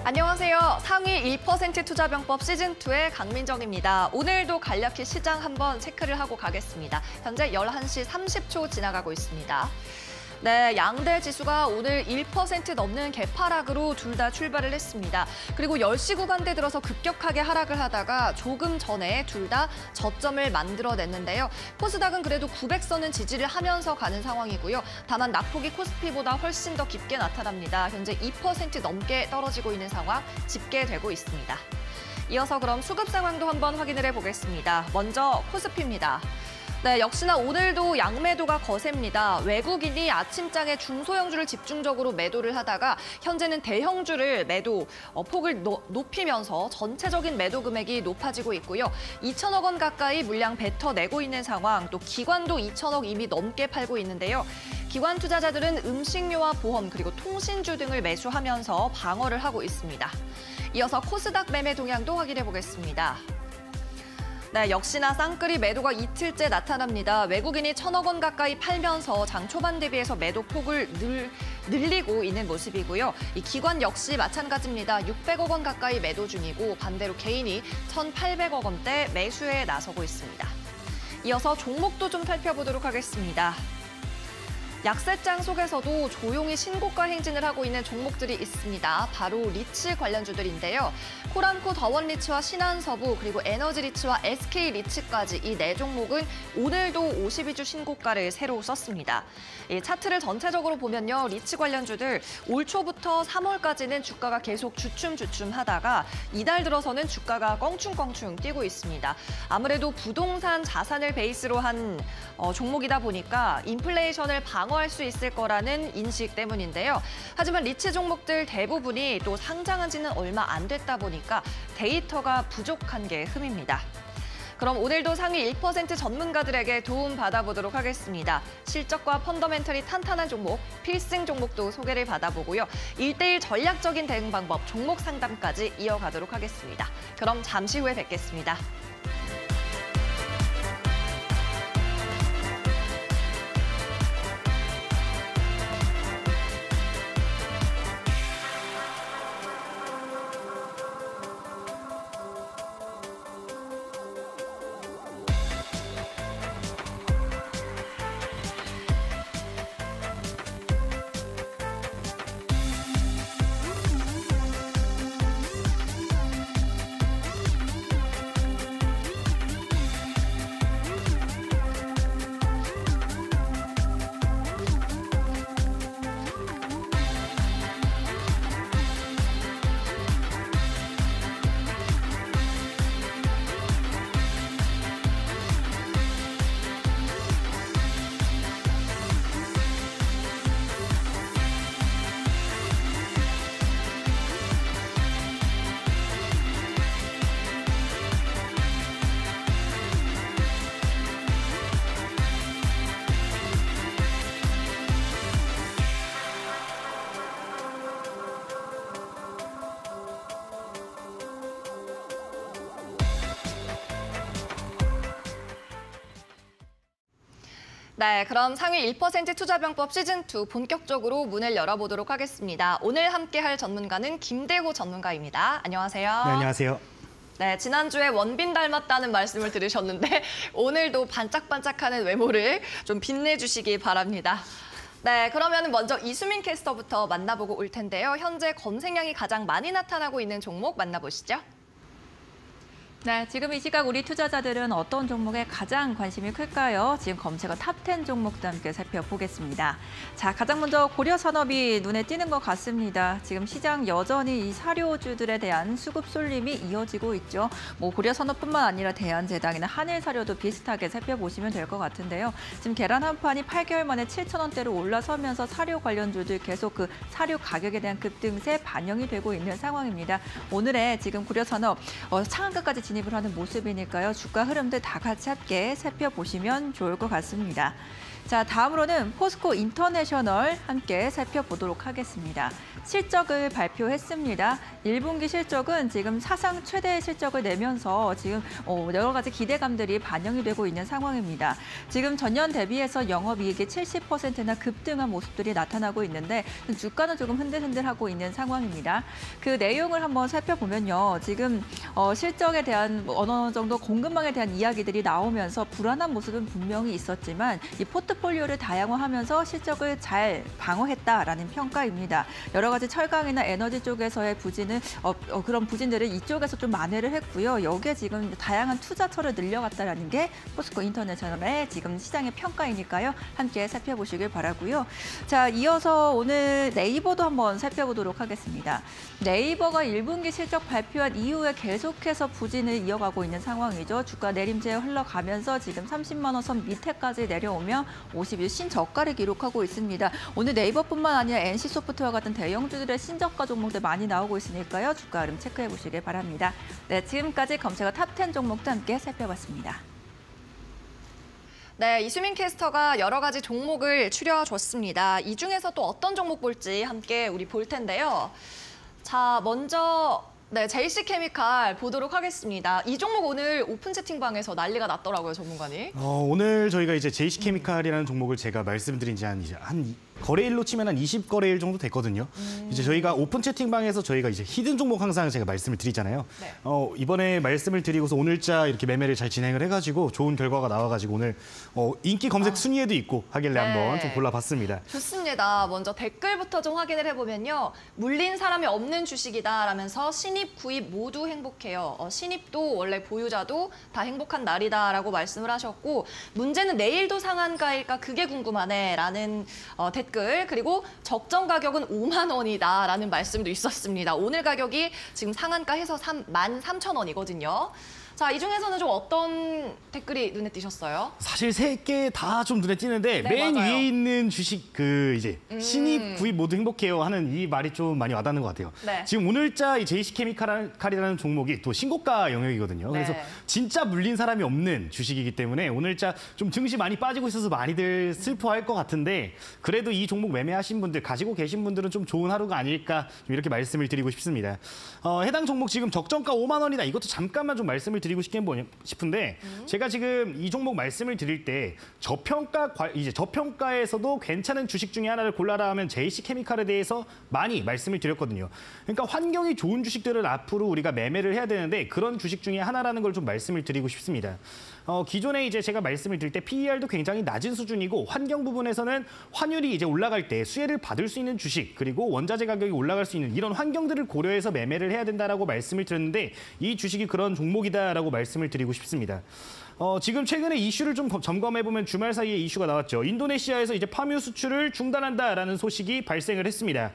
안녕하세요. 상위 1% 투자병법 시즌2의 강민정입니다. 오늘도 간략히 시장 한번 체크를 하고 가겠습니다. 현재 11시 30초 지나가고 있습니다. 네, 양대 지수가 오늘 1% 넘는 개파락으로 둘 다 출발을 했습니다. 그리고 10시 구간대 들어서 급격하게 하락을 하다가 조금 전에 둘 다 저점을 만들어냈는데요. 코스닥은 그래도 900선은 지지를 하면서 가는 상황이고요. 다만 낙폭이 코스피보다 훨씬 더 깊게 나타납니다. 현재 2% 넘게 떨어지고 있는 상황 집계되고 있습니다. 이어서 그럼 수급 상황도 한번 확인을 해보겠습니다. 먼저 코스피입니다. 네, 역시나 오늘도 양매도가 거셉니다. 외국인이 아침장에 중소형주를 집중적으로 매도를 하다가 현재는 대형주를 매도 폭을 높이면서 전체적인 매도 금액이 높아지고 있고요. 2천억 원 가까이 물량 뱉어내고 있는 상황, 또 기관도 2천억 이미 넘게 팔고 있는데요. 기관 투자자들은 음식료와 보험 그리고 통신주 등을 매수하면서 방어를 하고 있습니다. 이어서 코스닥 매매 동향도 확인해 보겠습니다. 네, 역시나 쌍끌이 매도가 이틀째 나타납니다. 외국인이 1천억 원 가까이 팔면서 장 초반 대비해서 매도 폭을 늘리고 있는 모습이고요. 이 기관 역시 마찬가지입니다. 600억 원 가까이 매도 중이고 반대로 개인이 1,800억 원대 매수에 나서고 있습니다. 이어서 종목도 좀 살펴보도록 하겠습니다. 약세장 속에서도 조용히 신고가 행진을 하고 있는 종목들이 있습니다. 바로 리츠 관련주들인데요. 코람코 더원리츠와 신한서부 그리고 에너지리츠와 SK리츠까지 이 네 종목은 오늘도 52주 신고가를 새로 썼습니다. 이 차트를 전체적으로 보면요. 리츠 관련주들 올 초부터 3월까지는 주가가 계속 주춤주춤하다가 이달 들어서는 주가가 껑충껑충 뛰고 있습니다. 아무래도 부동산 자산을 베이스로 한 종목이다 보니까 인플레이션을 방어할 수 있을 거라는 인식 때문인데요. 하지만 리츠 종목들 대부분이 또 상장한 지는 얼마 안 됐다 보니까 데이터가 부족한 게 흠입니다. 그럼 오늘도 상위 1% 전문가들에게 도움 받아보도록 하겠습니다. 실적과 펀더멘털이 탄탄한 종목, 필승 종목도 소개를 받아보고요. 1대1 전략적인 대응 방법, 종목 상담까지 이어가도록 하겠습니다. 그럼 잠시 후에 뵙겠습니다. 네, 그럼 상위 1% 투자병법 시즌2 본격적으로 문을 열어보도록 하겠습니다. 오늘 함께할 전문가는 김대호 전문가입니다. 안녕하세요. 네, 안녕하세요. 네, 지난주에 원빈 닮았다는 말씀을 들으셨는데 오늘도 반짝반짝하는 외모를 좀 빛내주시기 바랍니다. 네, 그러면 먼저 이수민 캐스터부터 만나보고 올 텐데요. 현재 검색량이 가장 많이 나타나고 있는 종목 만나보시죠. 네, 지금 이 시각 우리 투자자들은 어떤 종목에 가장 관심이 클까요? 지금 검색어 탑10 종목도 함께 살펴보겠습니다. 자, 가장 먼저 고려산업이 눈에 띄는 것 같습니다. 지금 시장 여전히 이 사료주들에 대한 수급 쏠림이 이어지고 있죠. 뭐 고려산업뿐만 아니라 대한제당이나 한일사료도 비슷하게 살펴보시면 될 것 같은데요. 지금 계란 한 판이 8개월 만에 7,000원대로 올라서면서 사료 관련주들 계속 그 사료 가격에 대한 급등세 반영이 되고 있는 상황입니다. 오늘의 지금 고려산업 상한가까지 진입을 하는 모습이니까요. 주가 흐름들 다 같이 함께 살펴보시면 좋을 것 같습니다. 자, 다음으로는 포스코 인터내셔널 함께 살펴보도록 하겠습니다. 실적을 발표했습니다. 1분기 실적은 지금 사상 최대의 실적을 내면서 지금 여러 가지 기대감들이 반영이 되고 있는 상황입니다. 지금 전년 대비해서 영업이익이 70%나 급등한 모습들이 나타나고 있는데 주가는 조금 흔들흔들하고 있는 상황입니다. 그 내용을 한번 살펴보면요. 지금 실적에 대한 어느 정도 공급망에 대한 이야기들이 나오면서 불안한 모습은 분명히 있었지만 이 포트폴리오를 다양화하면서 실적을 잘 방어했다라는 평가입니다. 여러 가지 철강이나 에너지 쪽에서의 부진은 그런 부진들을 이쪽에서 좀 만회를 했고요. 여기에 지금 다양한 투자처를 늘려갔다라는 게 포스코 인터내셔널의 지금 시장의 평가이니까요. 함께 살펴보시길 바라고요. 자, 이어서 오늘 네이버도 한번 살펴보도록 하겠습니다. 네이버가 1분기 실적 발표한 이후에 계속해서 부진을 이어가고 있는 상황이죠. 주가 내림세에 흘러가면서 지금 30만 원 선 밑에까지 내려오며 50일 신저가를 기록하고 있습니다. 오늘 네이버뿐만 아니라 NC소프트와 같은 대형주들의 신저가 종목들 많이 나오고 있으니까요. 주가 흐름 체크해 보시길 바랍니다. 네, 지금까지 검색어 탑10 종목도 함께 살펴봤습니다. 네, 이수민 캐스터가 여러 가지 종목을 추려줬습니다. 이 중에서 또 어떤 종목 볼지 함께 우리 볼 텐데요. 자, 먼저 JC케미칼 보도록 하겠습니다. 이 종목 오늘 오픈 채팅방에서 난리가 났더라고요, 전문가님. 오늘 저희가 이제 JC케미칼이라는 종목을 제가 말씀드린 지 한 거래일로 치면 한 20거래일 정도 됐거든요. 이제 저희가 오픈 채팅방에서 저희가 이제 히든 종목 항상 제가 말씀을 드리잖아요. 네. 이번에 말씀을 드리고서 오늘자 이렇게 매매를 잘 진행을 해가지고 좋은 결과가 나와가지고 오늘 인기 검색 순위에도 있고 하길래 한번 좀 골라봤습니다. 좋습니다. 먼저 댓글부터 좀 확인을 해보면요. 물린 사람이 없는 주식이다라면서 신입, 구입 모두 행복해요. 신입도 원래 보유자도 다 행복한 날이다라고 말씀을 하셨고 문제는 내일도 상한가일까 그게 궁금하네라는 댓글 그리고 적정 가격은 5만 원이다라는 말씀도 있었습니다. 오늘 가격이 지금 상한가 해서 13,000원이거든요. 자, 이 중에서는 좀 어떤 댓글이 눈에 띄셨어요? 사실 세 개 다 좀 눈에 띄는데 네, 맨 맞아요. 위에 있는 주식 이제 신입 구입 모두 행복해요 하는 이 말이 좀 많이 와닿는 것 같아요. 네. 지금 오늘자 이 JC케미칼이라는 종목이 또 신고가 영역이거든요. 그래서 네. 진짜 물린 사람이 없는 주식이기 때문에 오늘자 좀 증시 많이 빠지고 있어서 많이들 슬퍼할 것 같은데 그래도 이 종목 매매하신 분들 가지고 계신 분들은 좀 좋은 하루가 아닐까 좀 이렇게 말씀을 드리고 싶습니다. 해당 종목 지금 적정가 5만 원이다. 이것도 잠깐만 좀 말씀을 드리고 싶은데 제가 지금 이 종목 말씀을 드릴 때 저평가에서도 괜찮은 주식 중에 하나를 골라라 하면 JC케미칼에 대해서 많이 말씀을 드렸거든요. 그러니까 환경이 좋은 주식들을 앞으로 우리가 매매를 해야 되는데 그런 주식 중에 하나라는 걸 좀 말씀을 드리고 싶습니다. 기존에 이제 제가 말씀을 드릴 때 PER도 굉장히 낮은 수준이고 환경 부분에서는 환율이 이제 올라갈 때 수혜를 받을 수 있는 주식 그리고 원자재 가격이 올라갈 수 있는 이런 환경들을 고려해서 매매를 해야 된다라고 말씀을 드렸는데 이 주식이 그런 종목이다라고 말씀을 드리고 싶습니다. 지금 최근에 이슈를 좀 점검해보면 주말 사이에 이슈가 나왔죠. 인도네시아에서 이제 파묘 수출을 중단한다라는 소식이 발생을 했습니다.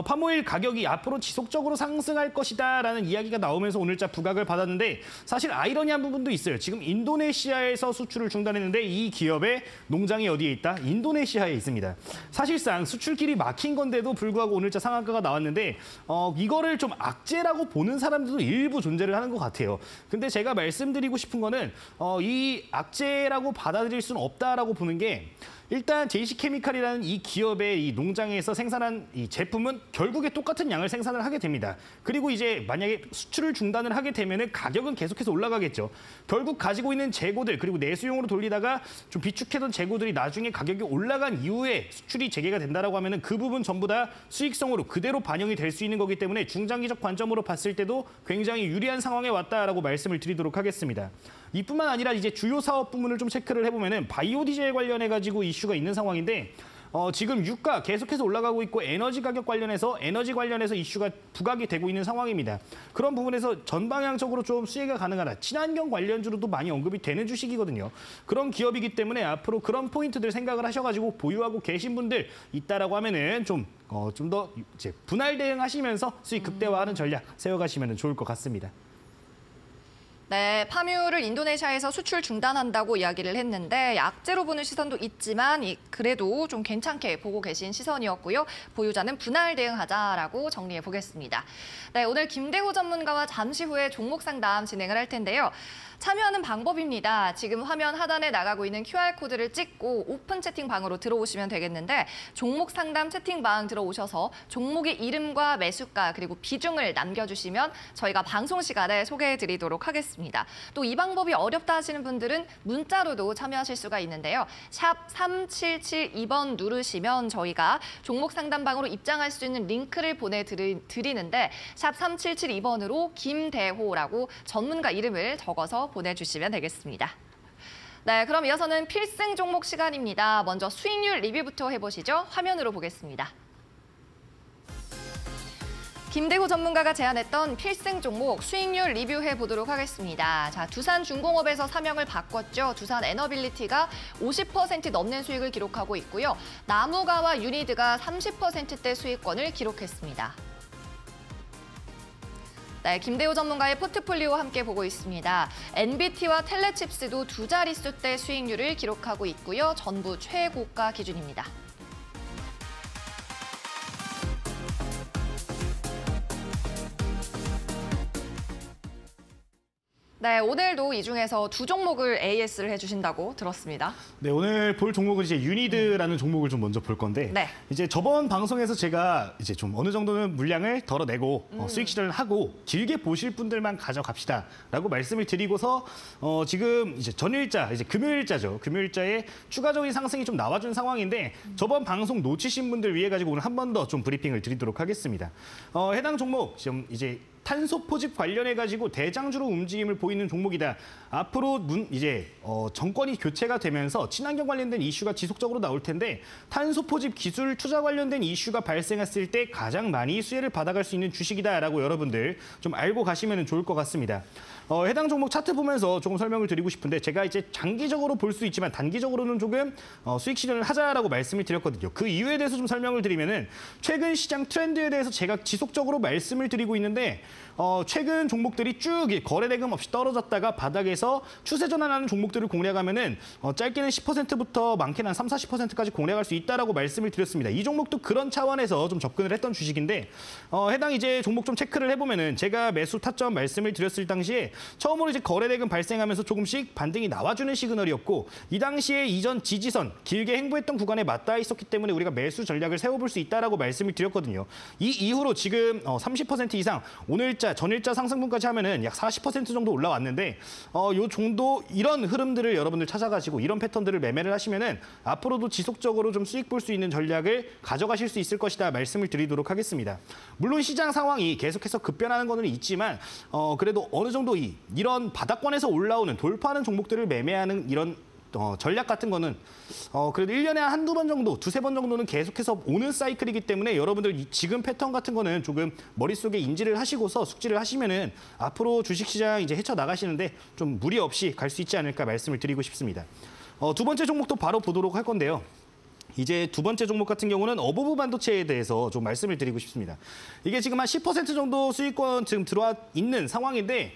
파모일 가격이 앞으로 지속적으로 상승할 것이다라는 이야기가 나오면서 오늘자 부각을 받았는데 사실 아이러니한 부분도 있어요. 지금 인도네시아에서 수출을 중단했는데 이 기업의 농장이 어디에 있다? 인도네시아에 있습니다. 사실상 수출길이 막힌 건데도 불구하고 오늘자 상한가가 나왔는데 이거를 좀 악재라고 보는 사람들도 일부 존재를 하는 것 같아요. 근데 제가 말씀드리고 싶은 거는 이 악재라고 받아들일 수는 없다라고 보는 게 일단 JC케미칼이라는 이 기업의 이 농장에서 생산한 이 제품은 결국에 똑같은 양을 생산을 하게 됩니다. 그리고 이제 만약에 수출을 중단을 하게 되면은 가격은 계속해서 올라가겠죠. 결국 가지고 있는 재고들 그리고 내수용으로 돌리다가 좀 비축해둔 재고들이 나중에 가격이 올라간 이후에 수출이 재개가 된다라고 하면은 그 부분 전부 다 수익성으로 그대로 반영이 될 수 있는 거기 때문에 중장기적 관점으로 봤을 때도 굉장히 유리한 상황에 왔다라고 말씀을 드리도록 하겠습니다. 이뿐만 아니라 이제 주요 사업 부문을 좀 체크를 해보면은 바이오 디젤 관련해 가지고 이슈가 있는 상황인데 지금 유가 계속해서 올라가고 있고 에너지 가격 관련해서 이슈가 부각이 되고 있는 상황입니다. 그런 부분에서 전방향적으로 좀 수혜가 가능하다. 친환경 관련주로도 많이 언급이 되는 주식이거든요. 그런 기업이기 때문에 앞으로 그런 포인트들 생각을 하셔가지고 보유하고 계신 분들 있다라고 하면은 좀 더 분할 대응하시면서 수익 극대화하는 전략 세워가시면 좋을 것 같습니다. 네, 파묘를 인도네시아에서 수출 중단한다고 이야기를 했는데 약재로 보는 시선도 있지만 그래도 좀 괜찮게 보고 계신 시선이었고요. 보유자는 분할 대응하자라고 정리해 보겠습니다. 네, 오늘 김대호 전문가와 잠시 후에 종목 상담 진행을 할 텐데요. 참여하는 방법입니다. 지금 화면 하단에 나가고 있는 QR코드를 찍고 오픈 채팅방으로 들어오시면 되겠는데 종목 상담 채팅방 들어오셔서 종목의 이름과 매수가 그리고 비중을 남겨주시면 저희가 방송 시간에 소개해드리도록 하겠습니다. 또 이 방법이 어렵다 하시는 분들은 문자로도 참여하실 수가 있는데요. 샵 3772번 누르시면 저희가 종목 상담방으로 입장할 수 있는 링크를 보내드리는데 샵 3772번으로 김대호라고 전문가 이름을 적어서 보내주시면 되겠습니다. 네, 그럼 이어서는 필승 종목 시간입니다. 먼저 수익률 리뷰부터 해보시죠. 화면으로 보겠습니다. 김대호 전문가가 제안했던 필승 종목 수익률 리뷰해 보도록 하겠습니다. 자, 두산중공업에서 사명을 바꿨죠. 두산에너빌리티가 50% 넘는 수익을 기록하고 있고요. 나무가와 유니드가 30%대 수익권을 기록했습니다. 네, 김대호 전문가의 포트폴리오 함께 보고 있습니다. NBT와 텔레칩스도 두 자릿수대 수익률을 기록하고 있고요. 전부 최고가 기준입니다. 네, 오늘도 이 중에서 두 종목을 AS를 해주신다고 들었습니다. 네, 오늘 볼 종목은 이제 유니드라는 종목을 좀 먼저 볼 건데 네. 이제 저번 방송에서 제가 이제 좀 어느 정도는 물량을 덜어내고 수익 실현을 하고 길게 보실 분들만 가져갑시다라고 말씀을 드리고서 지금 이제 전일자, 이제 금요일자죠. 금요일자에 추가적인 상승이 좀 나와준 상황인데 저번 방송 놓치신 분들 위해 가지고 오늘 한 번 더 좀 브리핑을 드리도록 하겠습니다. 해당 종목 지금 이제 탄소 포집 관련해 가지고 대장주로 움직임을 보이는 종목이다. 앞으로 이제 정권이 교체가 되면서 친환경 관련된 이슈가 지속적으로 나올 텐데 탄소 포집 기술 투자 관련된 이슈가 발생했을 때 가장 많이 수혜를 받아갈 수 있는 주식이다라고 여러분들 좀 알고 가시면 좋을 것 같습니다. 해당 종목 차트 보면서 조금 설명을 드리고 싶은데 제가 이제 장기적으로 볼 수 있지만 단기적으로는 조금 수익 실현을 하자라고 말씀을 드렸거든요. 그 이유에 대해서 좀 설명을 드리면은 최근 시장 트렌드에 대해서 제가 지속적으로 말씀을 드리고 있는데 최근 종목들이 쭉 거래 대금 없이 떨어졌다가 바닥에서 추세 전환하는 종목들을 공략하면은 짧게는 10%부터 많게는 한 30~40%까지 공략할 수 있다라고 말씀을 드렸습니다. 이 종목도 그런 차원에서 좀 접근을 했던 주식인데 해당 이제 종목 좀 체크를 해보면은 제가 매수 타점 말씀을 드렸을 당시에 처음으로 이제 거래 대금 발생하면서 조금씩 반등이 나와주는 시그널이었고 이 당시에 이전 지지선 길게 행보했던 구간에 맞닿아 있었기 때문에 우리가 매수 전략을 세워볼 수 있다라고 말씀을 드렸거든요. 이 이후로 지금 30% 이상 오늘자 전일자 상승분까지 하면은 약 40% 정도 올라왔는데 요 정도 이런 흐름들을 여러분들 찾아가시고 이런 패턴들을 매매를 하시면은 앞으로도 지속적으로 좀 수익 볼 수 있는 전략을 가져가실 수 있을 것이다 말씀을 드리도록 하겠습니다. 물론 시장 상황이 계속해서 급변하는 거는 있지만 그래도 어느 정도 이런 바닥권에서 올라오는 돌파하는 종목들을 매매하는 이런 전략 같은 거는 그래도 1년에 한두 번 정도, 두세 번 정도는 계속해서 오는 사이클이기 때문에 여러분들 지금 패턴 같은 거는 조금 머릿속에 인지를 하시고서 숙지를 하시면은 앞으로 주식시장 이제 헤쳐나가시는데 좀 무리 없이 갈 수 있지 않을까 말씀을 드리고 싶습니다. 두 번째 종목도 바로 보도록 할 건데요. 이제 두 번째 종목 같은 경우는 어버브 반도체에 대해서 좀 말씀을 드리고 싶습니다. 이게 지금 한 10% 정도 수익권 지금 들어와 있는 상황인데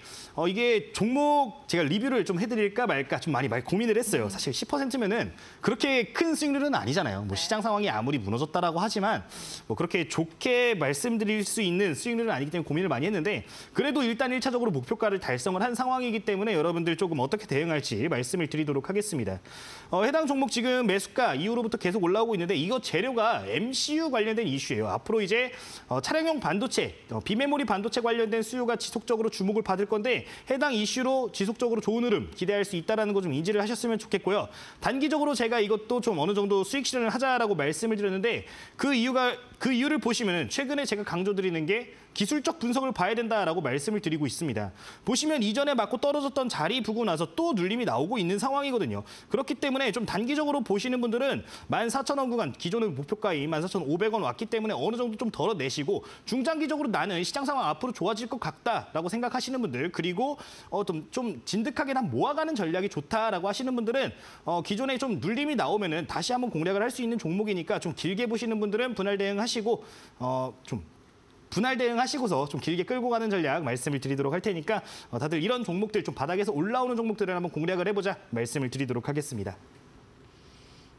이게 종목 제가 리뷰를 좀 해드릴까 말까 좀 많이 고민을 했어요. 사실 10%면은 그렇게 큰 수익률은 아니잖아요. 뭐 시장 상황이 아무리 무너졌다라고 하지만 뭐 그렇게 좋게 말씀드릴 수 있는 수익률은 아니기 때문에 고민을 많이 했는데 그래도 일단 1차적으로 목표가를 달성을 한 상황이기 때문에 여러분들 조금 어떻게 대응할지 말씀을 드리도록 하겠습니다. 해당 종목 지금 매수가 이후로부터 계속 올라오고 있는데 이거 재료가 MCU 관련된 이슈예요. 앞으로 이제 차량용 반도체, 비메모리 반도체 관련된 수요가 지속적으로 주목을 받을 건데 해당 이슈로 지속적으로 좋은 흐름 기대할 수 있다는 거 좀 인지를 하셨으면 좋겠고요. 단기적으로 제가 이것도 좀 어느 정도 수익 실현을 하자라고 말씀을 드렸는데 그 이유를 보시면은 최근에 제가 강조드리는 게 기술적 분석을 봐야 된다라고 말씀을 드리고 있습니다. 보시면 이전에 맞고 떨어졌던 자리 보고 나서 또 눌림이 나오고 있는 상황이거든요. 그렇기 때문에 좀 단기적으로 보시는 분들은 14,000원 구간, 기존의 목표가인 14,500원 왔기 때문에 어느 정도 좀 덜어내시고 중장기적으로 나는 시장 상황 앞으로 좋아질 것 같다라고 생각하시는 분들 그리고 좀 진득하게 난 모아가는 전략이 좋다라고 하시는 분들은 기존에 좀 눌림이 나오면은 다시 한번 공략을 할 수 있는 종목이니까 좀 길게 보시는 분들은 분할 대응하시고 좀 분할 대응하시고서 좀 길게 끌고 가는 전략 말씀을 드리도록 할 테니까 다들 이런 종목들 좀 바닥에서 올라오는 종목들을 한번 공략을 해보자 말씀을 드리도록 하겠습니다.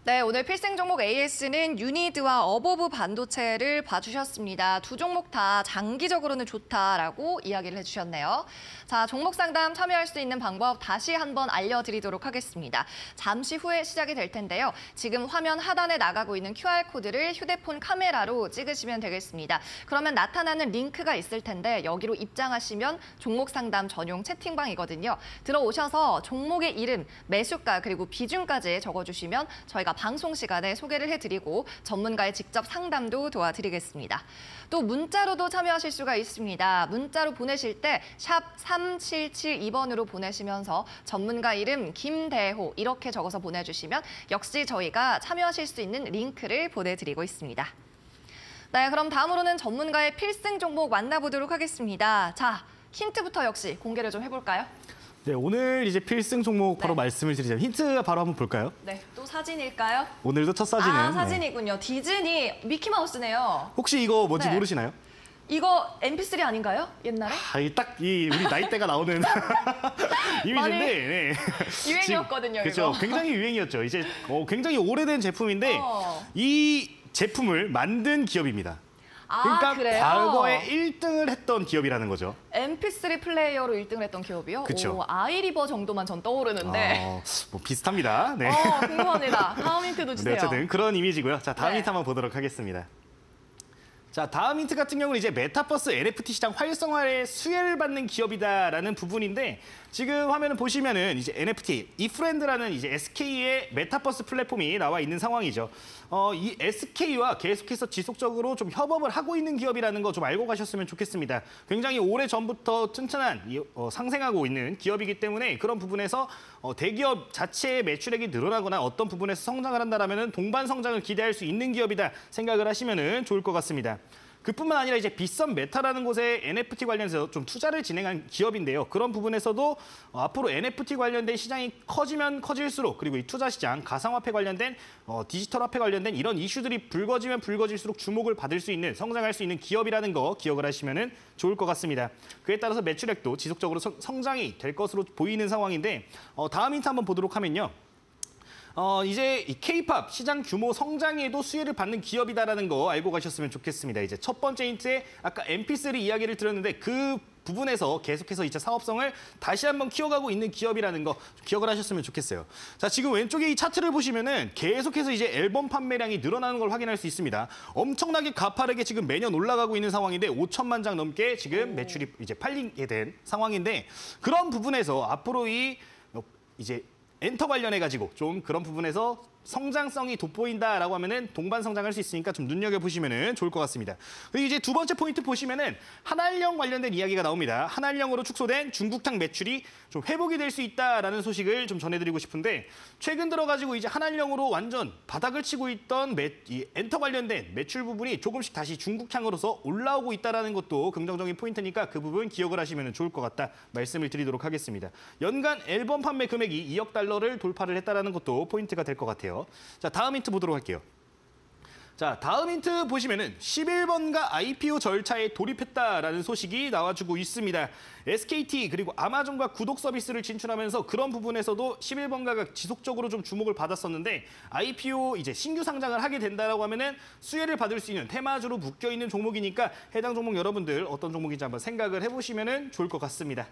네, 오늘 필승 종목 AS는 유니드와 어버브 반도체를 봐주셨습니다. 두 종목 다 장기적으로는 좋다라고 이야기를 해주셨네요. 자, 종목 상담 참여할 수 있는 방법 다시 한번 알려드리도록 하겠습니다. 잠시 후에 시작이 될 텐데요. 지금 화면 하단에 나가고 있는 QR코드를 휴대폰 카메라로 찍으시면 되겠습니다. 그러면 나타나는 링크가 있을 텐데 여기로 입장하시면 종목 상담 전용 채팅방이거든요. 들어오셔서 종목의 이름, 매수가 그리고 비중까지 적어주시면 저희가 방송 시간에 소개를 해드리고 전문가의 직접 상담도 도와드리겠습니다. 또 문자로도 참여하실 수가 있습니다. 문자로 보내실 때 샵 3772번으로 보내시면서 전문가 이름 김대호 이렇게 적어서 보내주시면 역시 저희가 참여하실 수 있는 링크를 보내드리고 있습니다. 네, 그럼 다음으로는 전문가의 필승 종목 만나보도록 하겠습니다. 자, 힌트부터 역시 공개를 좀 해볼까요? 네, 오늘 이제 필승 종목 바로 말씀을 드리자면 힌트 바로 한번 볼까요? 네, 또 사진일까요? 오늘도 첫 사진은 아, 사진이군요. 디즈니 미키마우스네요. 혹시 이거 뭔지 네. 모르시나요? 이거 MP3 아닌가요? 옛날에? 이 우리 나이대가 나오는 이미지인데 네. 유행이었거든요, 그렇죠. 이거. 굉장히 유행이었죠. 이제 굉장히 오래된 제품인데 이 제품을 만든 기업입니다. 그러니까 그래요? 과거에 1등을 했던 기업이라는 거죠. MP3 플레이어로 1등을 했던 기업이요? 그쵸. 오, 아이리버 정도만 전 떠오르는데. 뭐 비슷합니다. 네. 궁금합니다. 다음 힌트도 네, 주세요. 어쨌든 그런 이미지고요. 자, 다음 네. 힌트 한번 보도록 하겠습니다. 자, 다음 힌트 같은 경우는 이제 메타버스 NFT 시장 활성화에 수혜를 받는 기업이다라는 부분인데 지금 화면을 보시면은 이제 NFT, 이프렌드라는 이제 SK의 메타버스 플랫폼이 나와 있는 상황이죠. 이 SK와 계속해서 지속적으로 좀 협업을 하고 있는 기업이라는 거 좀 알고 가셨으면 좋겠습니다. 굉장히 오래 전부터 튼튼한 상생하고 있는 기업이기 때문에 그런 부분에서 대기업 자체의 매출액이 늘어나거나 어떤 부분에서 성장을 한다라면은 동반 성장을 기대할 수 있는 기업이다 생각을 하시면은 좋을 것 같습니다. 그뿐만 아니라 이제 빗썸 메타라는 곳에 NFT 관련해서 좀 투자를 진행한 기업인데요. 그런 부분에서도 앞으로 NFT 관련된 시장이 커지면 커질수록 그리고 이 투자 시장, 가상화폐 관련된 디지털 화폐 관련된 이런 이슈들이 불거지면 불거질수록 주목을 받을 수 있는 성장할 수 있는 기업이라는 거 기억을 하시면 좋을 것 같습니다. 그에 따라서 매출액도 지속적으로 성장이 될 것으로 보이는 상황인데 다음 힌트 한번 보도록 하면요. 이제 이 K-팝 시장 규모 성장에도 수혜를 받는 기업이다라는 거 알고 가셨으면 좋겠습니다. 이제 첫 번째 힌트에 아까 MP3 이야기를 드렸는데 그 부분에서 계속해서 이제 사업성을 다시 한번 키워가고 있는 기업이라는 거 기억을 하셨으면 좋겠어요. 자, 지금 왼쪽에 이 차트를 보시면은 계속해서 이제 앨범 판매량이 늘어나는 걸 확인할 수 있습니다. 엄청나게 가파르게 지금 매년 올라가고 있는 상황인데 5천만 장 넘게 지금 매출이 이제 팔리게 된 상황인데 그런 부분에서 앞으로 이제 엔터 관련해가지고 좀 그런 부분에서 성장성이 돋보인다라고 하면은 동반 성장할 수 있으니까 좀 눈여겨보시면 좋을 것 같습니다. 그리고 이제 두 번째 포인트 보시면은 한알령 관련된 이야기가 나옵니다. 한알령으로 축소된 중국탕 매출이 좀 회복이 될 수 있다라는 소식을 좀 전해드리고 싶은데 최근 들어가지고 이제 한알령으로 완전 바닥을 치고 있던 이 엔터 관련된 매출 부분이 조금씩 다시 중국향으로서 올라오고 있다라는 것도 긍정적인 포인트니까 그 부분 기억을 하시면 좋을 것 같다 말씀을 드리도록 하겠습니다. 연간 앨범 판매 금액이 2억 달러를 돌파를 했다라는 것도 포인트가 될 것 같아요. 자, 다음 힌트 보도록 할게요. 자, 다음 힌트 보시면은 11번가 IPO 절차에 돌입했다라는 소식이 나와주고 있습니다. SKT 그리고 아마존과 구독 서비스를 진출하면서 그런 부분에서도 11번가가 지속적으로 좀 주목을 받았었는데 IPO 이제 신규 상장을 하게 된다라고 하면은 수혜를 받을 수 있는 테마주로 묶여 있는 종목이니까 해당 종목 여러분들 어떤 종목인지 한번 생각을 해보시면은 좋을 것 같습니다.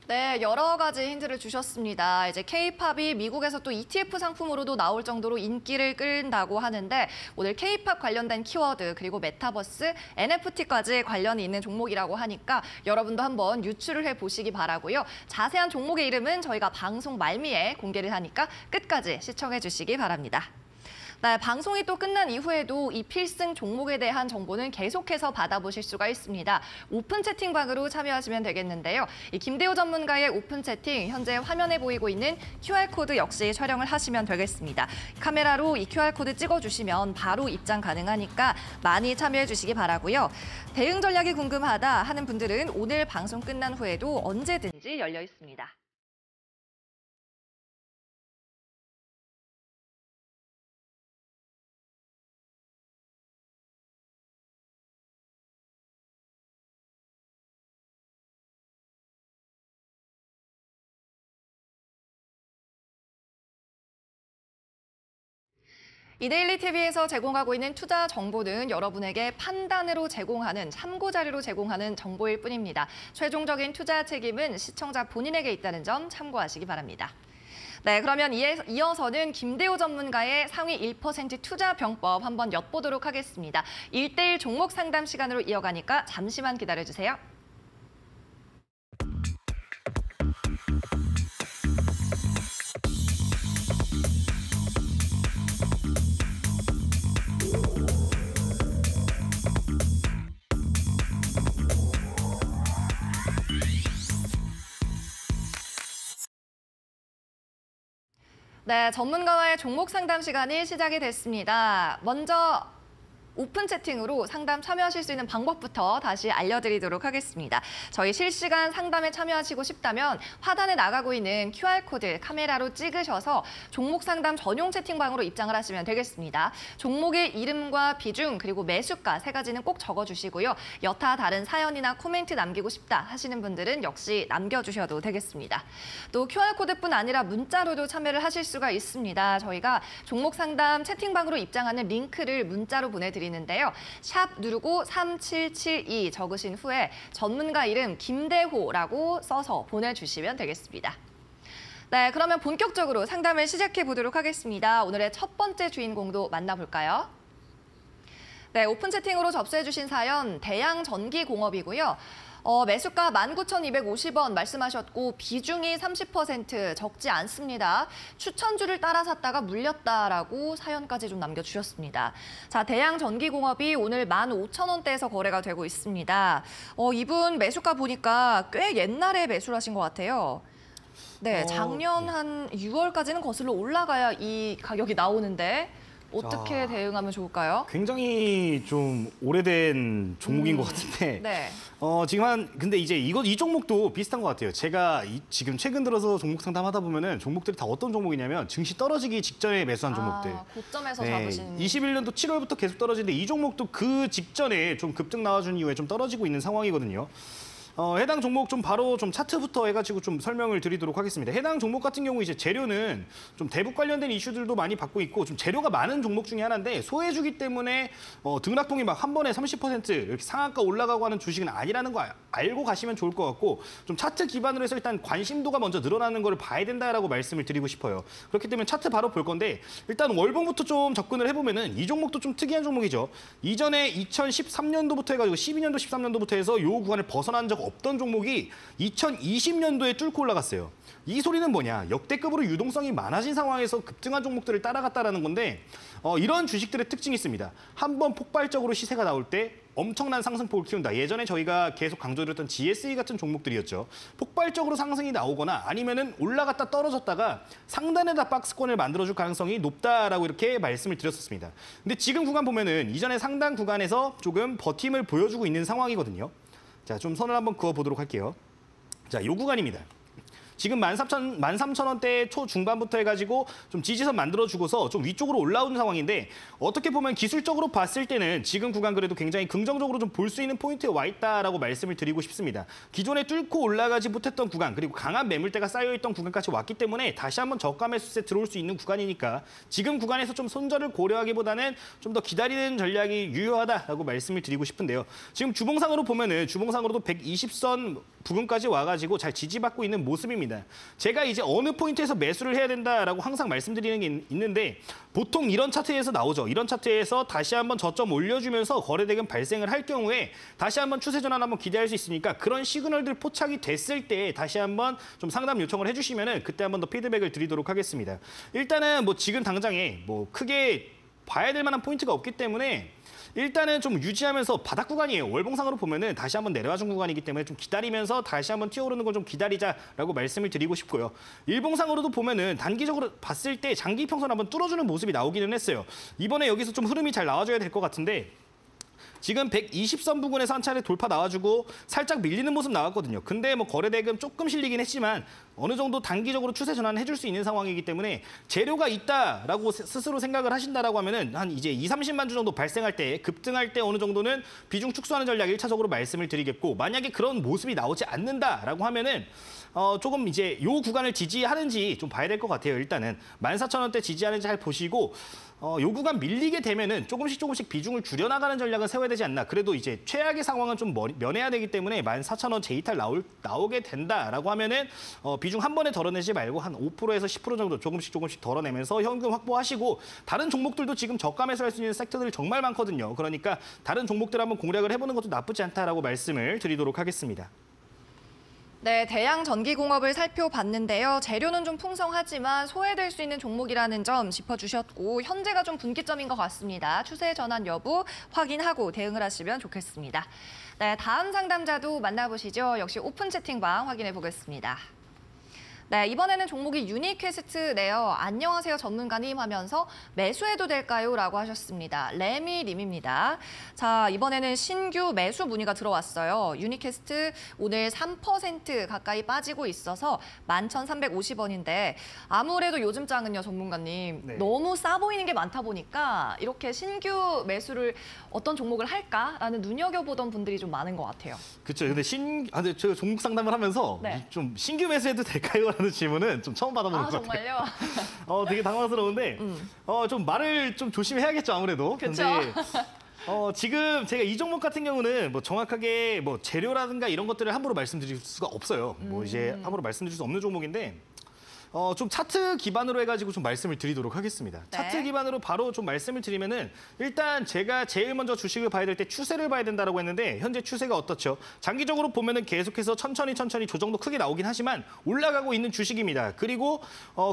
네, 여러 가지 힌트를 주셨습니다. 이제 K-팝이 미국에서 또 ETF 상품으로도 나올 정도로 인기를 끌다고 하는데 오늘 K-팝 관련된 키워드 그리고 메타버스, NFT까지 관련이 있는 종목이라고 하니까 여러분도 한번 유추를 해보시기 바라고요. 자세한 종목의 이름은 저희가 방송 말미에 공개를 하니까 끝까지 시청해 주시기 바랍니다. 네, 방송이 또 끝난 이후에도 이 필승 종목에 대한 정보는 계속해서 받아보실 수가 있습니다. 오픈 채팅방으로 참여하시면 되겠는데요. 이 김대호 전문가의 오픈 채팅, 현재 화면에 보이고 있는 QR코드 역시 촬영을 하시면 되겠습니다. 카메라로 이 QR코드 찍어주시면 바로 입장 가능하니까 많이 참여해 주시기 바라고요. 대응 전략이 궁금하다 하는 분들은 오늘 방송 끝난 후에도 언제든지 열려 있습니다. 이데일리 TV에서 제공하고 있는 투자 정보는 여러분에게 판단으로 제공하는 참고 자료로 제공하는 정보일 뿐입니다. 최종적인 투자 책임은 시청자 본인에게 있다는 점 참고하시기 바랍니다. 네, 그러면 이어서는 김대호 전문가의 상위 1% 투자 병법 한번 엿보도록 하겠습니다. 1:1 종목 상담 시간으로 이어가니까 잠시만 기다려주세요. 네, 전문가와의 종목 상담 시간이 시작이 됐습니다. 먼저 오픈 채팅으로 상담 참여하실 수 있는 방법부터 다시 알려드리도록 하겠습니다. 저희 실시간 상담에 참여하시고 싶다면 화단에 나가고 있는 QR코드 카메라로 찍으셔서 종목 상담 전용 채팅방으로 입장을 하시면 되겠습니다. 종목의 이름과 비중 그리고 매수가 3가지는 꼭 적어주시고요. 여타 다른 사연이나 코멘트 남기고 싶다 하시는 분들은 역시 남겨주셔도 되겠습니다. 또 QR코드뿐 아니라 문자로도 참여를 하실 수가 있습니다. 저희가 종목 상담 채팅방으로 입장하는 링크를 문자로 보내드리는데요. 샵 누르고 3772 적으신 후에 전문가 이름 김대호라고 써서 보내주시면 되겠습니다. 네, 그러면 본격적으로 상담을 시작해 보도록 하겠습니다. 오늘의 첫 번째 주인공도 만나볼까요? 네, 오픈 채팅으로 접수해 주신 사연 대양전기공업이고요. 매수가 19,250원 말씀하셨고 비중이 30% 적지 않습니다. 추천주를 따라 샀다가 물렸다라고 사연까지 좀 남겨주셨습니다. 자, 대양전기공업이 오늘 15,000원대에서 거래가 되고 있습니다. 이분 매수가 보니까 꽤 옛날에 매수를 하신 것 같아요. 네, 작년 한 6월까지는 거슬러 올라가야 이 가격이 나오는데 어떻게 대응하면 좋을까요? 굉장히 좀 오래된 종목인 것 같은데 네. 근데 이제 이 종목도 비슷한 것 같아요. 제가 지금 최근 들어서 종목 상담하다 보면은 종목들이 다 어떤 종목이냐면 증시 떨어지기 직전에 매수한 종목들. 고점에서 잡으신. 21년도 7월부터 계속 떨어지는데 이 종목도 그 직전에 좀 급등 나와준 이후에 좀 떨어지고 있는 상황이거든요. 해당 종목 좀 바로 좀 차트부터 해가지고 좀 설명을 드리도록 하겠습니다. 해당 종목 같은 경우 이제 재료는 좀 대북 관련된 이슈들도 많이 받고 있고 좀 재료가 많은 종목 중에 하나인데 소외주기 때문에 등락동이 막 한 번에 30% 이렇게 상한가 올라가고 하는 주식은 아니라는 거 알고 가시면 좋을 것 같고 좀 차트 기반으로 해서 일단 관심도가 먼저 늘어나는 걸 봐야 된다라고 말씀을 드리고 싶어요. 그렇기 때문에 차트 바로 볼 건데 일단 월봉부터 좀 접근을 해보면은 이 종목도 좀 특이한 종목이죠. 이전에 2013년도부터 해가지고 12년도, 13년도부터 해서 요 구간을 벗어난 적 없던 종목이 2020년도에 뚫고 올라갔어요. 이 소리는 뭐냐? 역대급으로 유동성이 많아진 상황에서 급등한 종목들을 따라갔다라는 건데 이런 주식들의 특징이 있습니다. 한번 폭발적으로 시세가 나올 때 엄청난 상승폭을 키운다. 예전에 저희가 계속 강조드렸던 GSE 같은 종목들이었죠. 폭발적으로 상승이 나오거나 아니면은 올라갔다 떨어졌다가 상단에다 박스권을 만들어줄 가능성이 높다라고 이렇게 말씀을 드렸었습니다. 근데 지금 구간 보면은 이전에 상단 구간에서 조금 버팀을 보여주고 있는 상황이거든요. 자, 좀 선을 한번 그어보도록 할게요. 자, 요 구간입니다. 지금 13,000원대 초중반부터 해가지고 좀 지지선 만들어주고서 좀 위쪽으로 올라오는 상황인데 어떻게 보면 기술적으로 봤을 때는 지금 구간 그래도 굉장히 긍정적으로 좀 볼 수 있는 포인트에 와 있다라고 말씀을 드리고 싶습니다. 기존에 뚫고 올라가지 못했던 구간 그리고 강한 매물대가 쌓여있던 구간까지 왔기 때문에 다시 한번 저가 매수세 들어올 수 있는 구간이니까 지금 구간에서 좀 손절을 고려하기보다는 좀 더 기다리는 전략이 유효하다라고 말씀을 드리고 싶은데요. 지금 주봉상으로 보면은 주봉상으로도 120선 부근까지 와가지고 잘 지지받고 있는 모습입니다. 제가 이제 어느 포인트에서 매수를 해야 된다라고 항상 말씀드리는 게 있는데 보통 이런 차트에서 나오죠. 이런 차트에서 다시 한번 저점 올려주면서 거래대금 발생을 할 경우에 다시 한번 추세 전환 한번 기대할 수 있으니까 그런 시그널들 포착이 됐을 때 다시 한번 좀 상담 요청을 해주시면은 그때 한번 더 피드백을 드리도록 하겠습니다. 일단은 뭐 지금 당장에 뭐 크게 봐야 될 만한 포인트가 없기 때문에 일단은 좀 유지하면서 바닥 구간이에요. 월봉상으로 보면은 다시 한번 내려와준 구간이기 때문에 좀 기다리면서 다시 한번 튀어오르는 걸 좀 기다리자라고 말씀을 드리고 싶고요. 일봉상으로도 보면은 단기적으로 봤을 때 장기 평선 한번 뚫어주는 모습이 나오기는 했어요. 이번에 여기서 좀 흐름이 잘 나와줘야 될 것 같은데 지금 120선 부근에서 한 차례 돌파 나와주고 살짝 밀리는 모습 나왔거든요. 근데 뭐 거래대금 조금 실리긴 했지만 어느 정도 단기적으로 추세 전환을 해줄 수 있는 상황이기 때문에 재료가 있다라고 스스로 생각을 하신다라고 하면은 한 이제 20-30만 주 정도 발생할 때 급등할 때 어느 정도는 비중 축소하는 전략 1차적으로 말씀을 드리겠고 만약에 그런 모습이 나오지 않는다라고 하면은 조금 이제 요 구간을 지지하는지 좀 봐야 될 것 같아요. 일단은 14,000원대 지지하는지 잘 보시고 요 구간 밀리게 되면은 조금씩 비중을 줄여나가는 전략을 세워야 되지 않나. 그래도 이제 최악의 상황은 좀 면해야 되기 때문에 14,000원 제이탈 나오게 된다라고 하면은 비중 한 번에 덜어내지 말고 한 5%에서 10% 정도 조금씩 덜어내면서 현금 확보하시고 다른 종목들도 지금 저가 매수할 수 있는 섹터들이 정말 많거든요. 그러니까 다른 종목들 한번 공략을 해보는 것도 나쁘지 않다라고 말씀을 드리도록 하겠습니다. 네, 대양 전기공업을 살펴봤는데요. 재료는 좀 풍성하지만 소외될 수 있는 종목이라는 점 짚어주셨고 현재가 좀 분기점인 것 같습니다. 추세 전환 여부 확인하고 대응을 하시면 좋겠습니다. 네, 다음 상담자도 만나보시죠. 역시 오픈 채팅방 확인해 보겠습니다. 네, 이번에는 종목이 유니퀘스트네요. 안녕하세요 전문가님 하면서 매수해도 될까요? 라고 하셨습니다. 레미님입니다. 자, 이번에는 신규 매수 문의가 들어왔어요. 유니퀘스트 오늘 3% 가까이 빠지고 있어서 11,350원인데 아무래도 요즘 장은요 전문가님 네. 너무 싸 보이는 게 많다 보니까 이렇게 신규 매수를 어떤 종목을 할까라는 눈여겨보던 분들이 좀 많은 것 같아요. 그렇죠. 근데 근데 제가 종목 상담을 하면서 네. 좀 신규 매수해도 될까요? 라는 질문은 좀 처음 받아보는 것 같아요. 정말요? 되게 당황스러운데 좀 말을 좀 조심해야겠죠 아무래도. 그쵸. 근데 지금 제가 이 종목 같은 경우는 뭐 정확하게 뭐 재료라든가 이런 것들을 함부로 말씀드릴 수가 없어요. 뭐 이제 함부로 말씀드릴 수 없는 종목인데. 좀 차트 기반으로 해가지고 좀 말씀을 드리도록 하겠습니다. 네. 차트 기반으로 바로 좀 말씀을 드리면은 일단 제가 제일 먼저 주식을 봐야 될 때 추세를 봐야 된다라고 했는데 현재 추세가 어떻죠? 장기적으로 보면은 계속해서 천천히 조정도 크게 나오긴 하지만 올라가고 있는 주식입니다. 그리고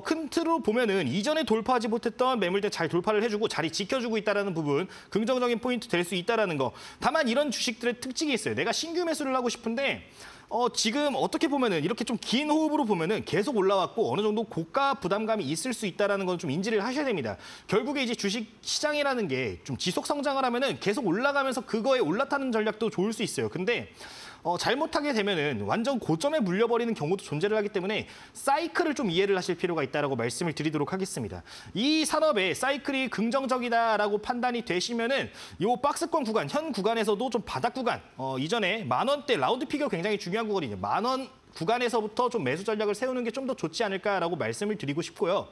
큰 틀로 보면은 이전에 돌파하지 못했던 매물대 잘 돌파를 해주고 자리 지켜주고 있다라는 부분 긍정적인 포인트 될 수 있다라는 거. 다만 이런 주식들의 특징이 있어요. 내가 신규 매수를 하고 싶은데 지금 어떻게 보면은 이렇게 좀 긴 호흡으로 보면은 계속 올라왔고 어느 정도 고가 부담감이 있을 수 있다라는 건 좀 인지를 하셔야 됩니다. 결국에 이제 주식 시장이라는 게 좀 지속 성장을 하면은 계속 올라가면서 그거에 올라타는 전략도 좋을 수 있어요. 근데 잘못하게 되면은 완전 고점에 물려버리는 경우도 존재를 하기 때문에 사이클을 좀 이해를 하실 필요가 있다라고 말씀을 드리도록 하겠습니다. 이 산업의 사이클이 긍정적이다라고 판단이 되시면은 이 박스권 구간, 현 구간에서도 좀 바닥 구간, 이전에 10,000원대 라운드 피겨 굉장히 중요한 구간이죠. 10,000원 구간에서부터 좀 매수 전략을 세우는 게 좀 더 좋지 않을까라고 말씀을 드리고 싶고요.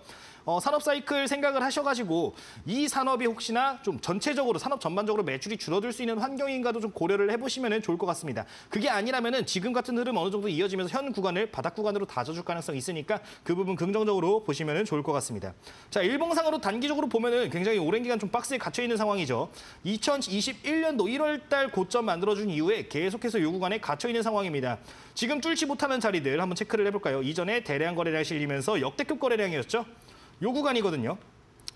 산업 사이클 생각을 하셔가지고 이 산업이 혹시나 좀 전체적으로 산업 전반적으로 매출이 줄어들 수 있는 환경인가도 좀 고려를 해보시면 좋을 것 같습니다. 그게 아니라면은 지금 같은 흐름 어느 정도 이어지면서 현 구간을 바닥 구간으로 다져줄 가능성이 있으니까 그 부분 긍정적으로 보시면 좋을 것 같습니다. 자, 일봉상으로 단기적으로 보면은 굉장히 오랜 기간 좀 박스에 갇혀 있는 상황이죠. 2021년도 1월 달 고점 만들어준 이후에 계속해서 이 구간에 갇혀 있는 상황입니다. 지금 뚫지 못하는 자리들 한번 체크를 해볼까요? 이전에 대량 거래량 실리면서 역대급 거래량이었죠. 요 구간이거든요.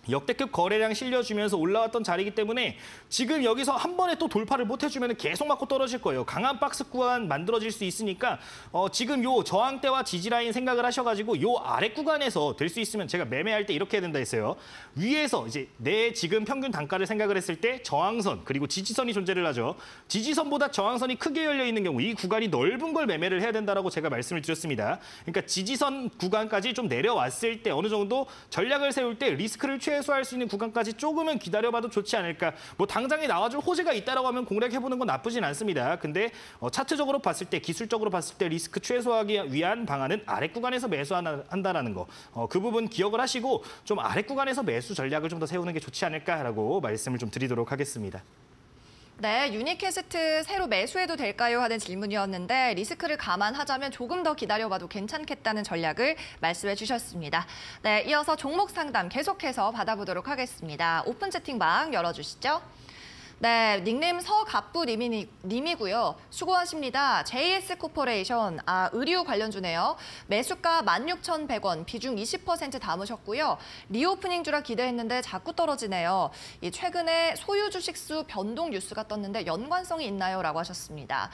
역대급 거래량 실려주면서 올라왔던 자리이기 때문에 지금 여기서 한 번에 또 돌파를 못 해주면 계속 맞고 떨어질 거예요. 강한 박스 구간 만들어질 수 있으니까 지금 요 저항대와 지지라인 생각을 하셔가지고 요 아래 구간에서 될 수 있으면 제가 매매할 때 이렇게 해야 된다 했어요. 위에서 이제 내 지금 평균 단가를 생각을 했을 때 저항선 그리고 지지선이 존재를 하죠. 지지선보다 저항선이 크게 열려 있는 경우 이 구간이 넓은 걸 매매를 해야 된다라고 제가 말씀을 드렸습니다. 그러니까 지지선 구간까지 좀 내려왔을 때 어느 정도 전략을 세울 때 리스크를 최소화할 수 있는 구간까지 조금은 기다려봐도 좋지 않을까. 뭐 당장에 나와줄 호재가 있다라고 하면 공략해보는 건 나쁘진 않습니다. 근데 차트적으로 봤을 때, 기술적으로 봤을 때 리스크 최소화하기 위한 방안은 아래 구간에서 매수한다라는 거. 그 부분 기억을 하시고 좀 아래 구간에서 매수 전략을 좀 더 세우는 게 좋지 않을까라고 말씀을 좀 드리도록 하겠습니다. 네, 유니캐스트 새로 매수해도 될까요? 하는 질문이었는데 리스크를 감안하자면 조금 더 기다려봐도 괜찮겠다는 전략을 말씀해 주셨습니다. 네, 이어서 종목 상담 계속해서 받아보도록 하겠습니다. 오픈 채팅방 열어주시죠. 네, 닉네임 서갑부님이고요. 수고하십니다. JS 코퍼레이션, 의류 관련주네요. 매수가 16,100원, 비중 20% 담으셨고요. 리오프닝주라 기대했는데 자꾸 떨어지네요. 최근에 소유 주식수 변동 뉴스가 떴는데 연관성이 있나요? 라고 하셨습니다.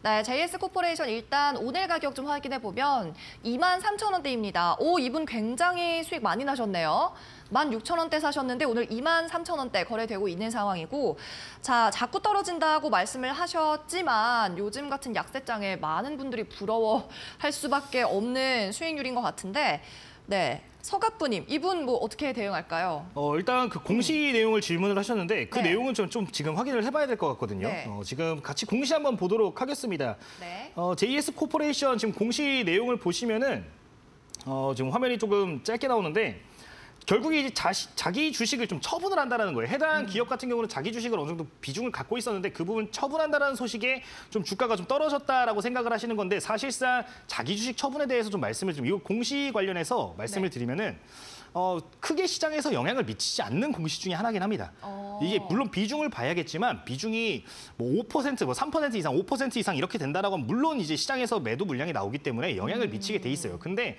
네, JS 코퍼레이션 일단 오늘 가격 좀 확인해 보면 23,000원대입니다. 오, 이분 굉장히 수익 많이 나셨네요. 16,000원대 사셨는데 오늘 23,000원대 거래되고 있는 상황이고, 자, 자꾸 떨어진다고 말씀을 하셨지만 요즘 같은 약세장에 많은 분들이 부러워할 수밖에 없는 수익률인 것 같은데, 네. 서갑부님, 이분 뭐 어떻게 대응할까요? 일단 그 공시 내용을 질문을 하셨는데 그 네. 내용은 좀 지금 확인을 해봐야 될 것 같거든요. 네. 지금 같이 공시 한번 보도록 하겠습니다. 네. JS 코퍼레이션 지금 공시 내용을 보시면은 지금 화면이 조금 짧게 나오는데 결국에 이제 자기 주식을 좀 처분을 한다는 거예요. 해당 기업 같은 경우는 자기 주식을 어느 정도 비중을 갖고 있었는데 그 부분 처분한다는 소식에 좀 주가가 좀 떨어졌다라고 생각을 하시는 건데 사실상 자기 주식 처분에 대해서 좀 말씀을 드리면 이거 공시 관련해서 말씀을 드리면은 크게 시장에서 영향을 미치지 않는 공시 중에 하나긴 합니다. 이게 물론 비중을 봐야겠지만 비중이 뭐 5%, 뭐 3% 이상, 5% 이상 이렇게 된다라고 하면 물론 이제 시장에서 매도 물량이 나오기 때문에 영향을 미치게 돼 있어요. 근데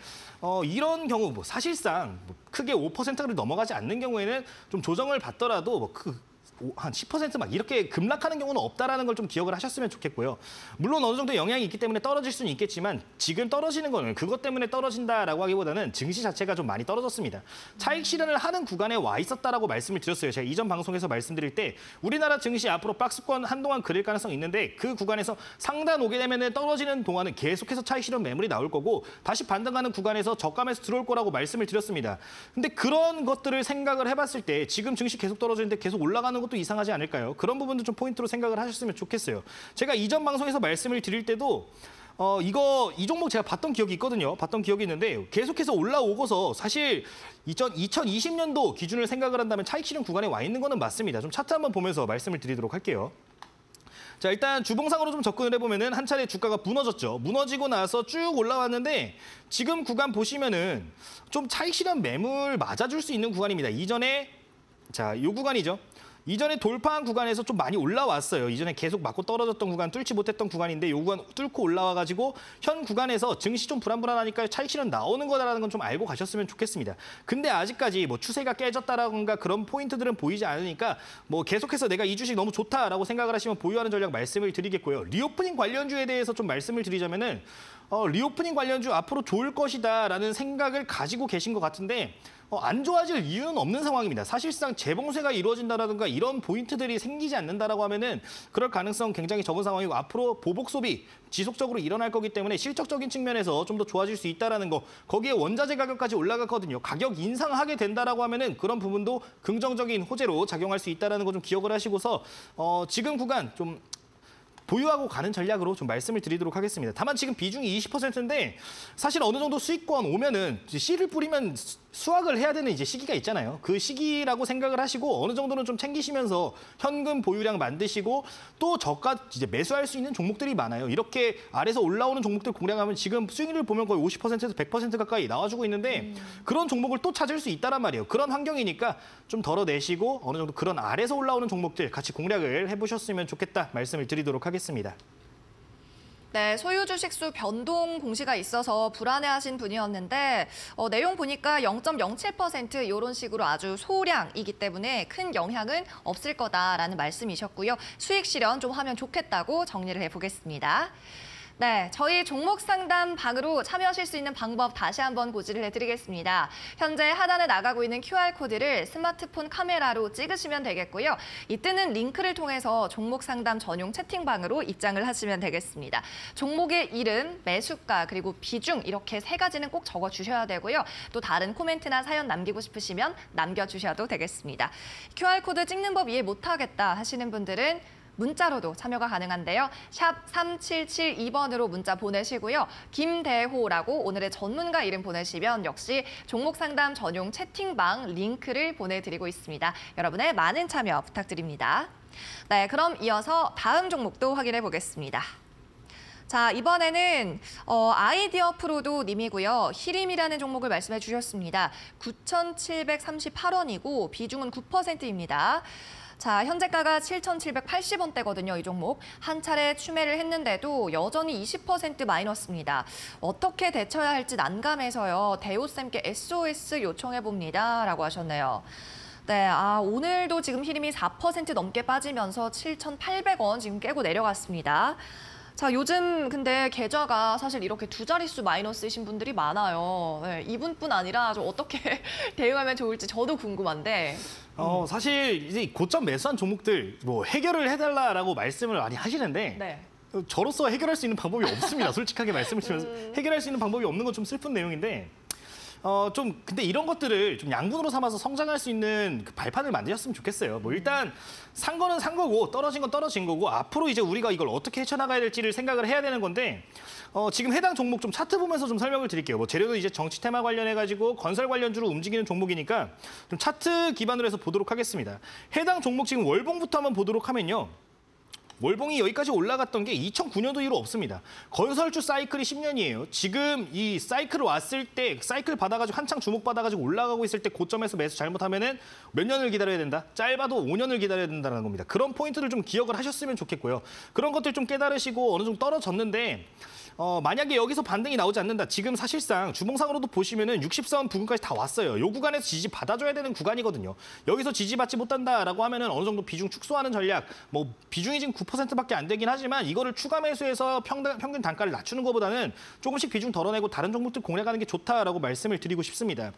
이런 경우 뭐 사실상 뭐 크게 5%를 넘어가지 않는 경우에는 좀 조정을 받더라도 뭐 한 10% 막 이렇게 급락하는 경우는 없다라는 걸 좀 기억을 하셨으면 좋겠고요. 물론 어느 정도 영향이 있기 때문에 떨어질 수는 있겠지만 지금 떨어지는 거는 그것 때문에 떨어진다라고 하기보다는 증시 자체가 좀 많이 떨어졌습니다. 차익 실현을 하는 구간에 와 있었다라고 말씀을 드렸어요. 제가 이전 방송에서 말씀드릴 때 우리나라 증시 앞으로 박스권 한동안 그릴 가능성이 있는데 그 구간에서 상단 오게 되면 떨어지는 동안은 계속해서 차익 실현 매물이 나올 거고 다시 반등하는 구간에서 저감에서 들어올 거라고 말씀을 드렸습니다. 근데 그런 것들을 생각을 해봤을 때 지금 증시 계속 떨어지는데 계속 올라가는 것도 이상하지 않을까요? 그런 부분도 좀 포인트로 생각을 하셨으면 좋겠어요. 제가 이전 방송에서 말씀을 드릴 때도 이 종목 제가 봤던 기억이 있거든요. 봤던 기억이 있는데 계속해서 올라오고서 사실 2020년도 기준을 생각을 한다면 차익 실현 구간에 와 있는 거는 맞습니다. 좀 차트 한번 보면서 말씀을 드리도록 할게요. 자, 일단 주봉상으로 좀 접근을 해보면은 한 차례 주가가 무너졌죠. 무너지고 나서 쭉 올라왔는데 지금 구간 보시면은 좀 차익 실현 매물 맞아줄 수 있는 구간입니다. 이전에 이 구간이죠. 이전에 돌파한 구간에서 좀 많이 올라왔어요. 이전에 계속 맞고 떨어졌던 구간, 뚫지 못했던 구간인데 이 구간 뚫고 올라와가지고 현 구간에서 증시 좀 불안불안하니까 차익 실현 나오는 거다라는 건 좀 알고 가셨으면 좋겠습니다. 근데 아직까지 뭐 추세가 깨졌다라던가 그런 포인트들은 보이지 않으니까 뭐 계속해서 내가 이 주식 너무 좋다라고 생각을 하시면 보유하는 전략 말씀을 드리겠고요. 리오프닝 관련주에 대해서 좀 말씀을 드리자면은 리오프닝 관련주 앞으로 좋을 것이다라는 생각을 가지고 계신 것 같은데 안 좋아질 이유는 없는 상황입니다. 사실상 재봉쇄가 이루어진다라든가 이런 포인트들이 생기지 않는다라고 하면은 그럴 가능성 굉장히 적은 상황이고 앞으로 보복 소비 지속적으로 일어날 거기 때문에 실적적인 측면에서 좀 더 좋아질 수 있다라는 거. 거기에 원자재 가격까지 올라갔거든요. 가격 인상하게 된다라고 하면은 그런 부분도 긍정적인 호재로 작용할 수 있다라는 거 좀 기억을 하시고서 지금 구간 좀 보유하고 가는 전략으로 좀 말씀을 드리도록 하겠습니다. 다만 지금 비중이 20%인데 사실 어느 정도 수익권 오면은 씨를 뿌리면 수확을 해야 되는 이제 시기가 있잖아요. 그 시기라고 생각을 하시고 어느 정도는 좀 챙기시면서 현금 보유량 만드시고 또 저가 이제 매수할 수 있는 종목들이 많아요. 이렇게 아래서 올라오는 종목들 공략하면 지금 수익률을 보면 거의 50%에서 100% 가까이 나와주고 있는데 그런 종목을 또 찾을 수 있다란 말이에요. 그런 환경이니까 좀 덜어내시고 어느 정도 그런 아래서 올라오는 종목들 같이 공략을 해보셨으면 좋겠다 말씀을 드리도록 하겠습니다. 네, 소유 주식수 변동 공시가 있어서 불안해하신 분이었는데 내용 보니까 0.07% 이런 식으로 아주 소량이기 때문에 큰 영향은 없을 거다라는 말씀이셨고요. 수익 실현 좀 하면 좋겠다고 정리를 해보겠습니다. 네, 저희 종목 상담 방으로 참여하실 수 있는 방법 다시 한번 고지를 해드리겠습니다. 현재 하단에 나가고 있는 QR코드를 스마트폰 카메라로 찍으시면 되겠고요. 이 뜨는 링크를 통해서 종목 상담 전용 채팅방으로 입장을 하시면 되겠습니다. 종목의 이름, 매수가, 그리고 비중 이렇게 세 가지는 꼭 적어주셔야 되고요. 또 다른 코멘트나 사연 남기고 싶으시면 남겨주셔도 되겠습니다. QR코드 찍는 법 이해 못하겠다 하시는 분들은 문자로도 참여가 가능한데요. 샵 3772번으로 문자 보내시고요. 김대호라고 오늘의 전문가 이름 보내시면 역시 종목 상담 전용 채팅방 링크를 보내드리고 있습니다. 여러분의 많은 참여 부탁드립니다. 네, 그럼 이어서 다음 종목도 확인해 보겠습니다. 자, 이번에는 아이디어 프로도 님이고요. 히림이라는 종목을 말씀해 주셨습니다. 9,738원이고 비중은 9%입니다. 자, 현재가가 7,780원대거든요, 이 종목. 한 차례 추매를 했는데도 여전히 20% 마이너스입니다. 어떻게 대처해야 할지 난감해서요. 대호쌤께 SOS 요청해봅니다. 라고 하셨네요. 네, 오늘도 지금 히림이 4% 넘게 빠지면서 7,800원 지금 깨고 내려갔습니다. 자, 요즘 근데 계좌가 사실 이렇게 두 자릿수 마이너스이신 분들이 많아요. 네, 이분뿐 아니라 좀 어떻게 대응하면 좋을지 저도 궁금한데. 사실 이제 고점 매수한 종목들 뭐 해결을 해달라라고 말씀을 많이 하시는데 네. 저로서 해결할 수 있는 방법이 없습니다. 솔직하게 말씀을 드리면서 해결할 수 있는 방법이 없는 건 좀 슬픈 내용인데 근데 이런 것들을 좀 양분으로 삼아서 성장할 수 있는 그 발판을 만드셨으면 좋겠어요. 뭐 일단 산 거는 산 거고 떨어진 건 떨어진 거고 앞으로 이제 우리가 이걸 어떻게 헤쳐나가야 될지를 생각을 해야 되는 건데 지금 해당 종목 좀 차트 보면서 좀 설명을 드릴게요. 뭐 재료도 이제 정치 테마 관련해가지고 건설 관련주로 움직이는 종목이니까 좀 차트 기반으로 해서 보도록 하겠습니다. 해당 종목 지금 월봉부터 한번 보도록 하면요. 월봉이 여기까지 올라갔던 게 2009년도 이후로 없습니다. 건설주 사이클이 10년이에요. 지금 이 사이클 왔을 때 사이클 받아가지고 한창 주목받아가지고 올라가고 있을 때 고점에서 매수 잘못하면은 몇 년을 기다려야 된다? 짧아도 5년을 기다려야 된다는 겁니다. 그런 포인트를 좀 기억을 하셨으면 좋겠고요. 그런 것들 좀 깨달으시고 어느 정도 떨어졌는데 만약에 여기서 반등이 나오지 않는다. 지금 사실상 주봉상으로도 보시면은 60선 부근까지 다 왔어요. 이 구간에서 지지 받아줘야 되는 구간이거든요. 여기서 지지받지 못한다라고 하면은 어느 정도 비중 축소하는 전략, 뭐 비중이 지금 9%밖에 안 되긴 하지만 이거를 추가 매수해서 평균 단가를 낮추는 것보다는 조금씩 비중 덜어내고 다른 종목들 공략하는 게 좋다라고 말씀을 드리고 싶습니다.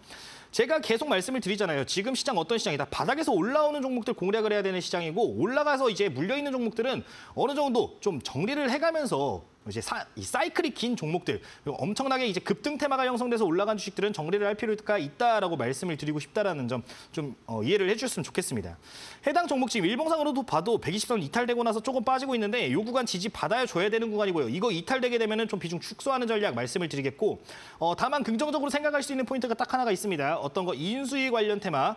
제가 계속 말씀을 드리잖아요. 지금 시장 어떤 시장이다. 바닥에서 올라오는 종목들 공략을 해야 되는 시장이고 올라가서 이제 물려있는 종목들은 어느 정도 좀 정리를 해가면서 이제 이 사이클이 긴 종목들, 엄청나게 이제 급등 테마가 형성돼서 올라간 주식들은 정리를 할 필요가 있다라고 말씀을 드리고 싶다라는 점 좀 이해를 해주셨으면 좋겠습니다. 해당 종목 지금 일봉상으로도 봐도 120선 이탈되고 나서 조금 빠지고 있는데 이 구간 지지 받아야 줘야 되는 구간이고요. 이거 이탈되게 되면은 좀 비중 축소하는 전략 말씀을 드리겠고 다만 긍정적으로 생각할 수 있는 포인트가 딱 하나가 있습니다. 어떤 거 인수위 관련 테마.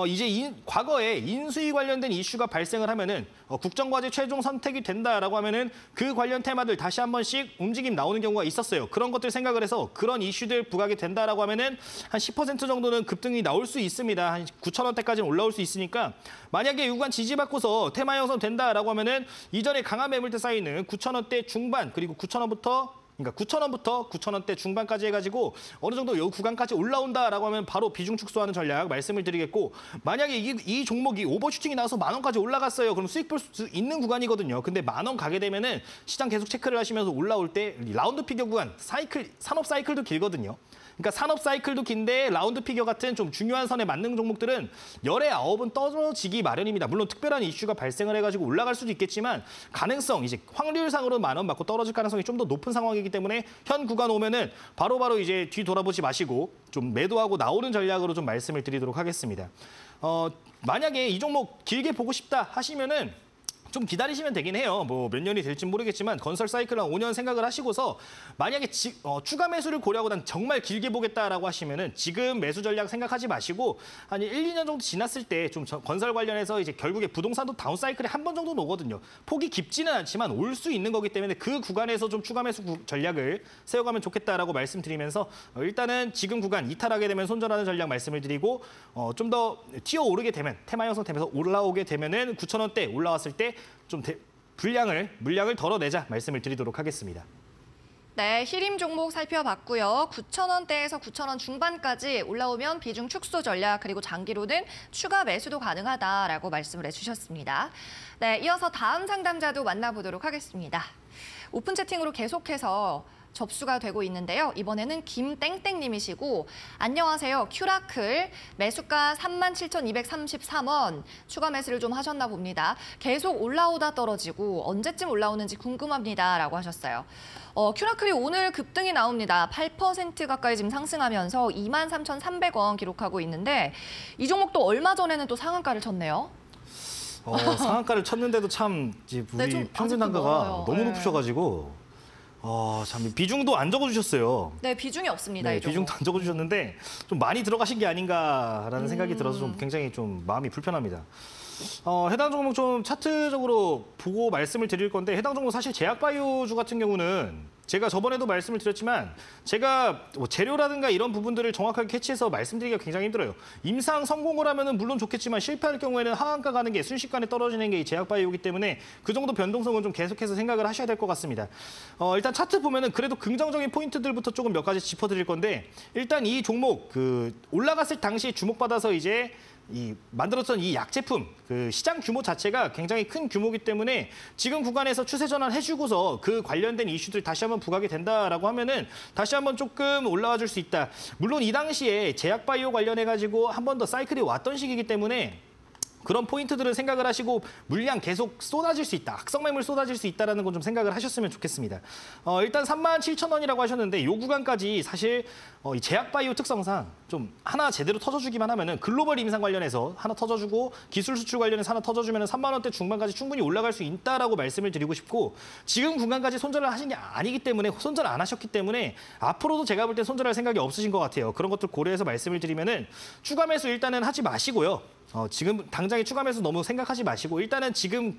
이제 과거에 인수위 관련된 이슈가 발생을 하면은 국정과제 최종 선택이 된다라고 하면은 그 관련 테마들 다시 한 번씩 움직임 나오는 경우가 있었어요. 그런 것들 생각을 해서 그런 이슈들 부각이 된다라고 하면은 한 10% 정도는 급등이 나올 수 있습니다. 한 9,000원대까지는 올라올 수 있으니까 만약에 이 구간 지지받고서 테마 형성 된다라고 하면은 이전에 강한 매물대 쌓이는 9,000원대 중반 그리고 9,000원부터 9,000원대 중반까지 해가지고 어느 정도 이 구간까지 올라온다라고 하면 바로 비중 축소하는 전략 말씀을 드리겠고 만약에 이 종목이 오버슈팅이 나와서 10,000원까지 올라갔어요. 그럼 수익 볼 수 있는 구간이거든요. 근데 10,000원 가게 되면은 시장 계속 체크를 하시면서 올라올 때 라운드 피겨 구간, 산업 사이클도 길거든요. 그러니까 산업 사이클도 긴데 라운드 피겨 같은 좀 중요한 선에 맞는 종목들은 열의 9은 떨어지기 마련입니다. 물론 특별한 이슈가 발생을 해가지고 올라갈 수도 있겠지만 가능성, 이제 확률상으로 10,000원 맞고 떨어질 가능성이 좀 더 높은 상황이기 때문에 현 구간 오면은 바로바로 이제 뒤 돌아보지 마시고 좀 매도하고 나오는 전략으로 좀 말씀을 드리도록 하겠습니다. 만약에 이 종목 길게 보고 싶다 하시면은 좀 기다리시면 되긴 해요. 뭐 몇 년이 될지 모르겠지만 건설 사이클 한 5년 생각을 하시고서 만약에 추가 매수를 고려하고 난 정말 길게 보겠다라고 하시면은 지금 매수 전략 생각하지 마시고 한 1, 2년 정도 지났을 때 좀 건설 관련해서 이제 결국에 부동산도 다운 사이클에 한 번 정도는 오거든요. 폭이 깊지는 않지만 올 수 있는 거기 때문에 그 구간에서 좀 추가 매수 전략을 세워가면 좋겠다라고 말씀드리면서 일단은 지금 구간 이탈하게 되면 손절하는 전략 말씀을 드리고 좀 더 튀어 오르게 되면 테마 형성되면서 올라오게 되면은 9,000원대 올라왔을 때 좀 물량을 덜어내자 말씀을 드리도록 하겠습니다. 네, 히림 종목 살펴봤고요. 9,000원대에서 9,000원 중반까지 올라오면 비중 축소 전략 그리고 장기로는 추가 매수도 가능하다라고 말씀을 해주셨습니다. 네, 이어서 다음 상담자도 만나보도록 하겠습니다. 오픈 채팅으로 계속해서 접수가 되고 있는데요. 이번에는 김땡땡님이시고 안녕하세요. 큐라클 매수가 37,233원 추가 매수를 좀 하셨나 봅니다. 계속 올라오다 떨어지고 언제쯤 올라오는지 궁금합니다라고 하셨어요. 큐라클이 오늘 급등이 나옵니다. 8% 가까이 지금 상승하면서 23,300원 기록하고 있는데 이 종목도 얼마 전에는 또 상한가를 쳤네요. 상한가를 쳤는데도 참 우리 좀 평균 단가가 너무 네. 높으셔가지고 참 비중도 안 적어주셨어요. 네, 비중이 없습니다. 네, 이 종목. 비중도 안 적어주셨는데 좀 많이 들어가신 게 아닌가라는 생각이 들어서 좀 굉장히 좀 마음이 불편합니다. 해당 종목 좀 차트적으로 보고 말씀을 드릴 건데 해당 종목 사실 제약바이오주 같은 경우는 제가 저번에도 말씀을 드렸지만 제가 뭐 재료라든가 이런 부분들을 정확하게 캐치해서 말씀드리기가 굉장히 힘들어요. 임상 성공을 하면은 물론 좋겠지만 실패할 경우에는 하한가 가는 게 순식간에 떨어지는 게 이 제약바이오이기 때문에 그 정도 변동성은 좀 계속해서 생각을 하셔야 될 것 같습니다. 일단 차트 보면은 그래도 긍정적인 포인트들부터 조금 몇 가지 짚어드릴 건데 일단 이 종목 올라갔을 당시에 주목받아서 이제 만들었던 이 약제품 시장 규모 자체가 굉장히 큰 규모이기 때문에 지금 구간에서 추세 전환 해주고서 그 관련된 이슈들 다시 한번 부각이 된다라고 하면은 다시 한번 조금 올라와 줄 수 있다. 물론 이 당시에 제약바이오 관련해가지고 한 번 더 사이클이 왔던 시기이기 때문에 그런 포인트들은 생각을 하시고 물량 계속 쏟아질 수 있다. 악성 매물 쏟아질 수 있다는 건 좀 생각을 하셨으면 좋겠습니다. 일단 37,000원이라고 하셨는데 이 구간까지 사실 이 제약바이오 특성상 좀 하나 제대로 터져주기만 하면은 글로벌 임상 관련해서 하나 터져주고 기술 수출 관련해서 하나 터져주면 3만 원대 중반까지 충분히 올라갈 수 있다라고 말씀을 드리고 싶고 지금 구간까지 손절을 하신 게 아니기 때문에 손절 안 하셨기 때문에 앞으로도 제가 볼 때 손절할 생각이 없으신 것 같아요. 그런 것들 고려해서 말씀을 드리면은 추가 매수 일단은 하지 마시고요. 지금 당장에 추가 매수 너무 생각하지 마시고 일단은 지금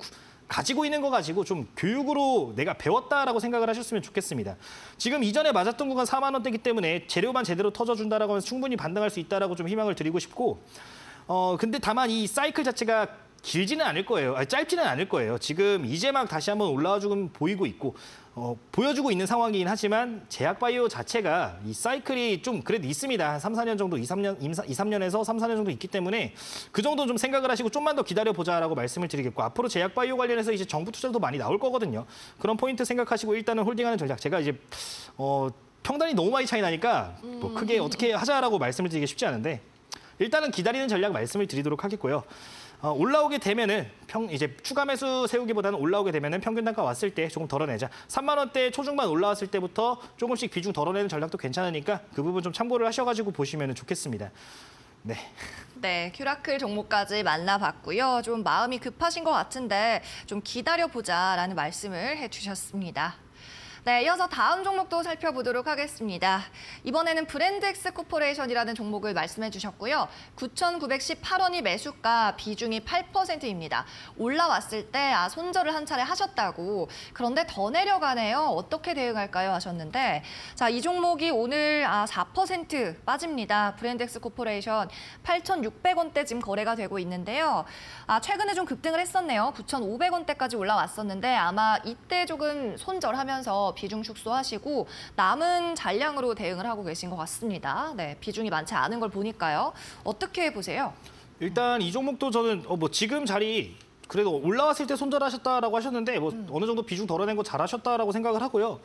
가지고 있는 거 가지고 좀 교육으로 내가 배웠다라고 생각을 하셨으면 좋겠습니다. 지금 이전에 맞았던 구간 4만 원대이기 때문에 재료만 제대로 터져준다라고 하면 충분히 반등할 수 있다라고 좀 희망을 드리고 싶고 근데 다만 이 사이클 자체가 길지는 않을 거예요. 짧지는 않을 거예요. 지금 이제 막 다시 한번 올라와주고 보이고 있고 보여주고 있는 상황이긴 하지만 제약바이오 자체가 이 사이클이 좀 그래도 있습니다. 한 3, 4년 정도, 2, 3년에서 3, 4년 정도 있기 때문에 그 정도 좀 생각을 하시고 좀만 더 기다려보자라고 말씀을 드리겠고 앞으로 제약바이오 관련해서 이제 정부 투자도 많이 나올 거거든요. 그런 포인트 생각하시고 일단은 홀딩하는 전략. 제가 이제 평단이 너무 많이 차이 나니까 뭐 크게 어떻게 하자라고 말씀을 드리기 쉽지 않은데 일단은 기다리는 전략 말씀을 드리도록 하겠고요. 올라오게 되면은 이제 추가 매수 세우기보다는 올라오게 되면은 평균 단가 왔을 때 조금 덜어내자. 3만 원대 초중반 올라왔을 때부터 조금씩 비중 덜어내는 전략도 괜찮으니까 그 부분 좀 참고를 하셔가지고 보시면 좋겠습니다. 네. 네, 큐라클 종목까지 만나봤고요. 좀 마음이 급하신 것 같은데 좀 기다려보자라는 말씀을 해주셨습니다. 네, 이어서 다음 종목도 살펴보도록 하겠습니다. 이번에는 브랜드엑스 코퍼레이션이라는 종목을 말씀해 주셨고요. 9,918원이 매수가, 비중이 8%입니다. 올라왔을 때 손절을 한 차례 하셨다고. 그런데 더 내려가네요. 어떻게 대응할까요? 하셨는데 자, 이 종목이 오늘 4% 빠집니다. 브랜드엑스 코퍼레이션 8,600원대 지금 거래가 되고 있는데요. 최근에 좀 급등을 했었네요. 9,500원대까지 올라왔었는데 아마 이때 조금 손절하면서 비중 축소하시고 남은 잔량으로 대응을 하고 계신 것 같습니다. 네, 비중이 많지 않은 걸 보니까요. 어떻게 보세요? 일단 이 종목도 저는 지금 자리 그래도 올라왔을 때 손절하셨다라고 하셨는데 어느 정도 비중 덜어낸 거 잘하셨다라고 생각을 하고요.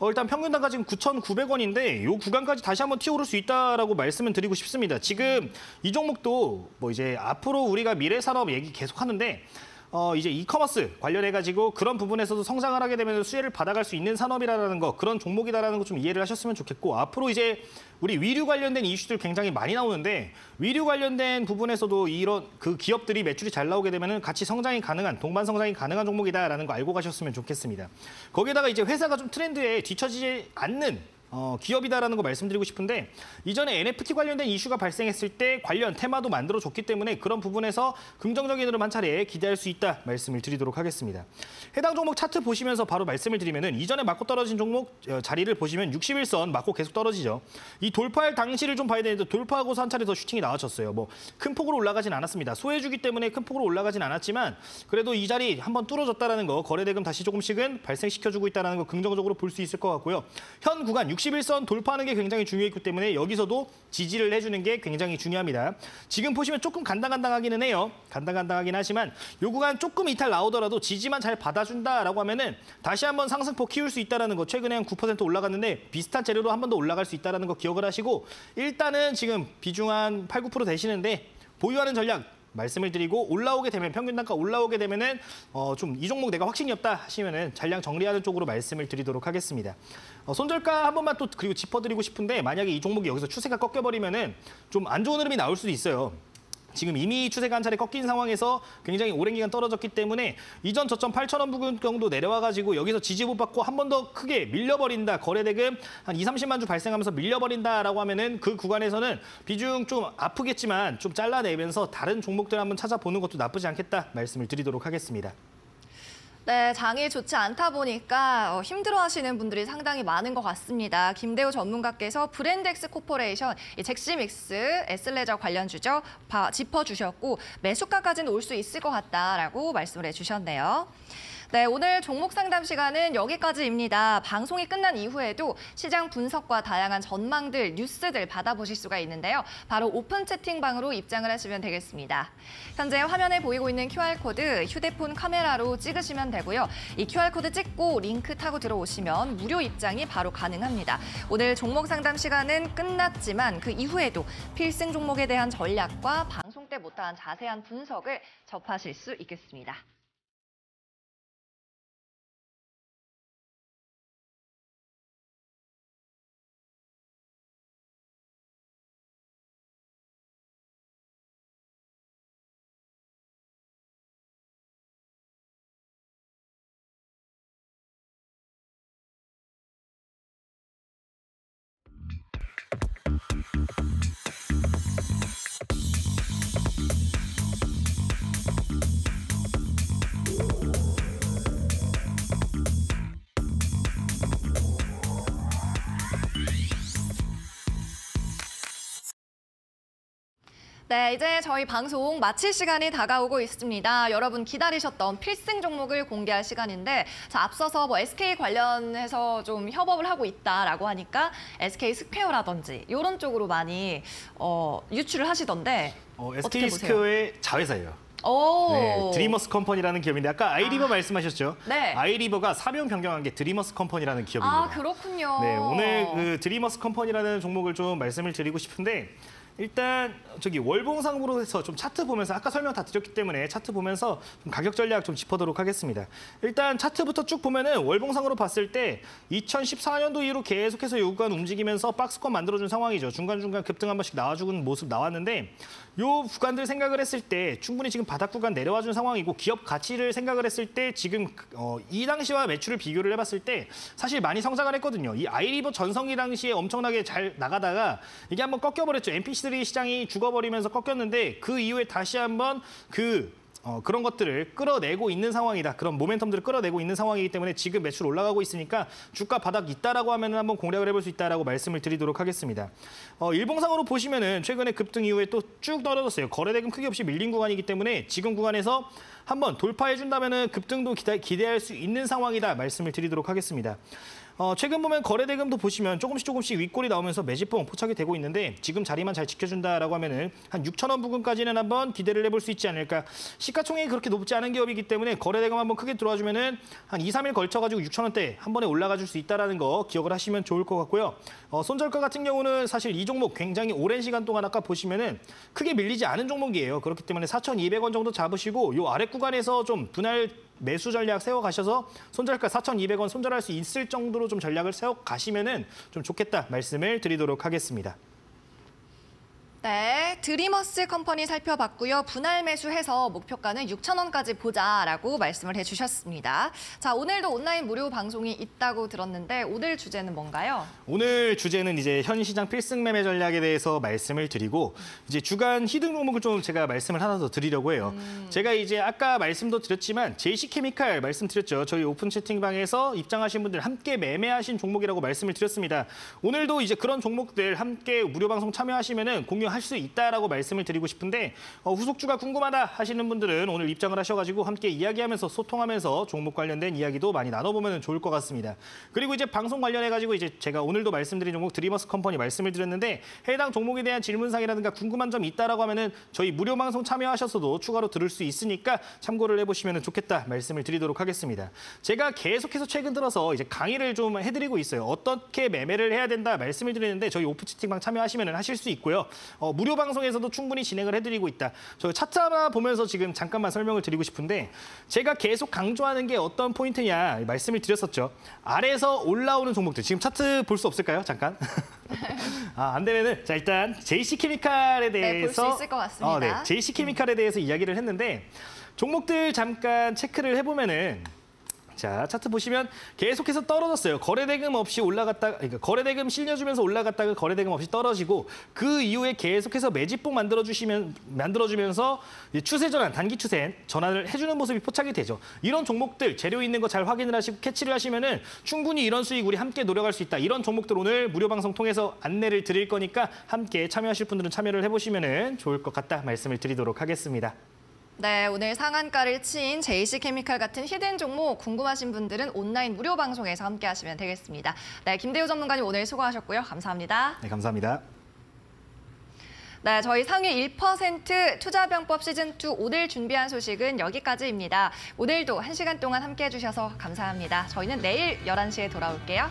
일단 평균 단가 지금 9,900원인데 이 구간까지 다시 한번 튀어오를 수 있다라고 말씀을 드리고 싶습니다. 지금 이 종목도 이제 앞으로 우리가 미래 산업 얘기 계속 하는데 이제 이커머스 관련해가지고 그런 부분에서도 성장을 하게 되면 수혜를 받아갈 수 있는 산업이라는 거, 그런 종목이다라는 거 좀 이해를 하셨으면 좋겠고 앞으로 이제 우리 위류 관련된 이슈들 굉장히 많이 나오는데 위류 관련된 부분에서도 이런 그 기업들이 매출이 잘 나오게 되면 같이 성장이 가능한, 동반 성장이 가능한 종목이다라는 거 알고 가셨으면 좋겠습니다. 거기에다가 이제 회사가 좀 트렌드에 뒤처지지 않는 기업이다라는 거 말씀드리고 싶은데 이전에 NFT 관련된 이슈가 발생했을 때 관련 테마도 만들어줬기 때문에 그런 부분에서 긍정적인 흐름 한 차례 기대할 수 있다 말씀을 드리도록 하겠습니다. 해당 종목 차트 보시면서 바로 말씀을 드리면은 이전에 맞고 떨어진 종목 자리를 보시면 61선 맞고 계속 떨어지죠. 이 돌파할 당시를 좀 봐야 되는데 돌파하고서 한 차례 더 슈팅이 나와졌어요. 큰 폭으로 올라가진 않았습니다. 소해주기 때문에 큰 폭으로 올라가진 않았지만 그래도 이 자리 한번 뚫어졌다라는 거 거래대금 다시 조금씩은 발생시켜주고 있다는 거 긍정적으로 볼 수 있을 것 같고요. 현 구간 61선 돌파하는 게 굉장히 중요했기 때문에 여기서도 지지를 해주는 게 굉장히 중요합니다. 지금 보시면 조금 간당간당하기는 해요. 간당간당하긴 하지만 요 구간 조금 이탈 나오더라도 지지만 잘 받아준다라고 하면은 다시 한번 상승폭 키울 수 있다는 거. 최근에 한 9% 올라갔는데 비슷한 재료로 한 번 더 올라갈 수 있다는 거 기억을 하시고 일단은 지금 비중 한 8, 9% 되시는데 보유하는 전략 말씀을 드리고 올라오게 되면 평균 단가 올라오게 되면은 좀 이 종목 내가 확신이 없다 하시면은 잔량 정리하는 쪽으로 말씀을 드리도록 하겠습니다. 손절가 한 번만 또 그리고 짚어드리고 싶은데 만약에 이 종목이 여기서 추세가 꺾여버리면은 좀 안 좋은 흐름이 나올 수도 있어요. 지금 이미 추세가 한 차례 꺾인 상황에서 굉장히 오랜 기간 떨어졌기 때문에 이전 저점 8,000원 부근 정도 내려와가지고 여기서 지지 못 받고 한 번 더 크게 밀려버린다. 거래대금 한 2, 30만 주 발생하면서 밀려버린다라고 하면은 그 구간에서는 비중 좀 아프겠지만 좀 잘라내면서 다른 종목들 한번 찾아보는 것도 나쁘지 않겠다 말씀을 드리도록 하겠습니다. 네, 장이 좋지 않다 보니까 힘들어하시는 분들이 상당히 많은 것 같습니다. 김대우 전문가께서 브랜드엑스 코퍼레이션, 잭시믹스, S레저 관련주죠. 짚어주셨고 매수가까지는 올 수 있을 것 같다라고 말씀을 해주셨네요. 네, 오늘 종목 상담 시간은 여기까지입니다. 방송이 끝난 이후에도 시장 분석과 다양한 전망들, 뉴스들 받아보실 수가 있는데요. 바로 오픈 채팅방으로 입장을 하시면 되겠습니다. 현재 화면에 보이고 있는 QR코드 휴대폰 카메라로 찍으시면 되고요. 이 QR코드 찍고 링크 타고 들어오시면 무료 입장이 바로 가능합니다. 오늘 종목 상담 시간은 끝났지만 그 이후에도 필승 종목에 대한 전략과 방송 방송 때 못한 자세한 분석을 접하실 수 있겠습니다. 네, 이제 저희 방송 마칠 시간이 다가오고 있습니다. 여러분 기다리셨던 필승 종목을 공개할 시간인데, 자, 앞서서 뭐 SK 관련해서 좀 협업을 하고 있다라고 하니까 SK 스퀘어라든지 이런 쪽으로 많이 유출을 하시던데 어떻게 SK 보세요? 스퀘어의 자회사예요. 오. 네, 드리머스 컴퍼니라는 기업인데 아까 아이리버 말씀하셨죠? 네. 아이리버가 사명 변경한 게 드리머스 컴퍼니라는 기업입니다. 아, 그렇군요. 네, 오늘 그 드리머스 컴퍼니라는 종목을 좀 말씀을 드리고 싶은데, 일단 저기 월봉상으로 해서 좀 차트 보면서 아까 설명 다 드렸기 때문에 차트 보면서 좀 가격 전략 좀 짚어보도록 하겠습니다. 일단 차트부터 쭉 보면은 월봉상으로 봤을 때 2014년도 이후로 계속해서 요 구간 움직이면서 박스권 만들어준 상황이죠. 중간중간 급등 한 번씩 나와주는 모습 나왔는데, 요 구간들 생각을 했을 때 충분히 지금 바닥 구간 내려와준 상황이고, 기업 가치를 생각을 했을 때 지금 이 당시와 매출을 비교를 해봤을 때 사실 많이 성장을 했거든요. 이 아이리버 전성기 당시에 엄청나게 잘 나가다가 이게 한번 꺾여버렸죠. NPC들이 시장이 죽어버리면서 꺾였는데, 그 이후에 다시 한번 그런 것들을 끌어내고 있는 상황이다. 그런 모멘텀들을 끌어내고 있는 상황이기 때문에 지금 매출 올라가고 있으니까 주가 바닥 있다라고 하면 한번 공략을 해볼 수 있다라고 말씀을 드리도록 하겠습니다. 일봉상으로 보시면은 최근에 급등 이후에 또 쭉 떨어졌어요. 거래대금 크게 없이 밀린 구간이기 때문에 지금 구간에서 한번 돌파해준다면은 급등도 기대할 수 있는 상황이다 말씀을 드리도록 하겠습니다. 최근 보면 거래대금도 보시면 조금씩 윗골이 나오면서 매집봉 포착이 되고 있는데, 지금 자리만 잘 지켜준다라고 하면은 한 6,000원 부근까지는 한번 기대를 해볼 수 있지 않을까. 시가총액이 그렇게 높지 않은 기업이기 때문에 거래대금 한번 크게 들어와주면은 한 2, 3일 걸쳐가지고 6,000원대 한 번에 올라가 줄 수 있다라는 거 기억을 하시면 좋을 것 같고요. 손절가 같은 경우는 사실 이 종목 굉장히 오랜 시간 동안 아까 보시면은 크게 밀리지 않은 종목이에요. 그렇기 때문에 4,200원 정도 잡으시고 요 아래 구간에서 좀 분할 매수 전략 세워가셔서 손절가 4,200원 손절할 수 있을 정도로 좀 전략을 세워가시면은 좀 좋겠다 말씀을 드리도록 하겠습니다. 네, 드리머스 컴퍼니 살펴봤고요. 분할 매수해서 목표가는 6,000원까지 보자라고 말씀을 해주셨습니다. 자, 오늘도 온라인 무료 방송이 있다고 들었는데 오늘 주제는 뭔가요? 오늘 주제는 이제 현 시장 필승 매매 전략에 대해서 말씀을 드리고, 이제 주간 히든 종목을 좀 제가 말씀을 하나 더 드리려고 해요. 제가 이제 아까 말씀도 드렸지만 JC케미칼 말씀드렸죠. 저희 오픈 채팅방에서 입장하신 분들 함께 매매하신 종목이라고 말씀을 드렸습니다. 오늘도 이제 그런 종목들 함께 무료 방송 참여하시면은 공유할 수 있다라고 말씀을 드리고 싶은데, 후속주가 궁금하다 하시는 분들은 오늘 입장을 하셔가지고 함께 이야기하면서 소통하면서 종목 관련된 이야기도 많이 나눠보면 좋을 것 같습니다. 그리고 이제 방송 관련해가지고 이제 제가 오늘도 말씀드린 종목 드리머스 컴퍼니 말씀을 드렸는데, 해당 종목에 대한 질문사항이라든가 궁금한 점 있다라고 하면은 저희 무료 방송 참여하셔서도 추가로 들을 수 있으니까 참고를 해보시면 좋겠다 말씀을 드리도록 하겠습니다. 제가 계속해서 최근 들어서 이제 강의를 좀 해드리고 있어요. 어떻게 매매를 해야 된다 말씀을 드리는데 저희 오픈 채팅방 참여하시면 하실 수 있고요. 무료 방송에서도 충분히 진행을 해드리고 있다. 저 차트 하나 보면서 지금 잠깐만 설명을 드리고 싶은데, 제가 계속 강조하는 게 어떤 포인트냐 말씀을 드렸었죠. 아래에서 올라오는 종목들. 지금 차트 볼 수 없을까요? 잠깐. 안 되면은 자, 일단 JC케미칼에 대해서 볼 수 있을 것 같습니다. 네, JC케미칼에 대해서 이야기를 했는데, 종목들 잠깐 체크를 해보면은, 자, 차트 보시면 계속해서 떨어졌어요. 거래대금 없이 올라갔다가, 그러니까 거래대금 실려주면서 올라갔다가 거래대금 없이 떨어지고, 그 이후에 계속해서 매집봉 만들어주면서 추세 전환, 단기 추세 전환을 해주는 모습이 포착이 되죠. 이런 종목들 재료 있는 거 잘 확인을 하시고 캐치를 하시면은 충분히 이런 수익 우리 함께 노력할 수 있다. 이런 종목들 오늘 무료 방송 통해서 안내를 드릴 거니까 함께 참여하실 분들은 참여를 해보시면은 좋을 것 같다 말씀을 드리도록 하겠습니다. 네, 오늘 상한가를 친 JC케미칼 같은 히든 종목 궁금하신 분들은 온라인 무료 방송에서 함께 하시면 되겠습니다. 네, 김대우 전문가님 오늘 수고하셨고요. 감사합니다. 네, 감사합니다. 네, 저희 상위 1% 투자병법 시즌2 오늘 준비한 소식은 여기까지입니다. 오늘도 1시간 동안 함께해 주셔서 감사합니다. 저희는 내일 11시에 돌아올게요.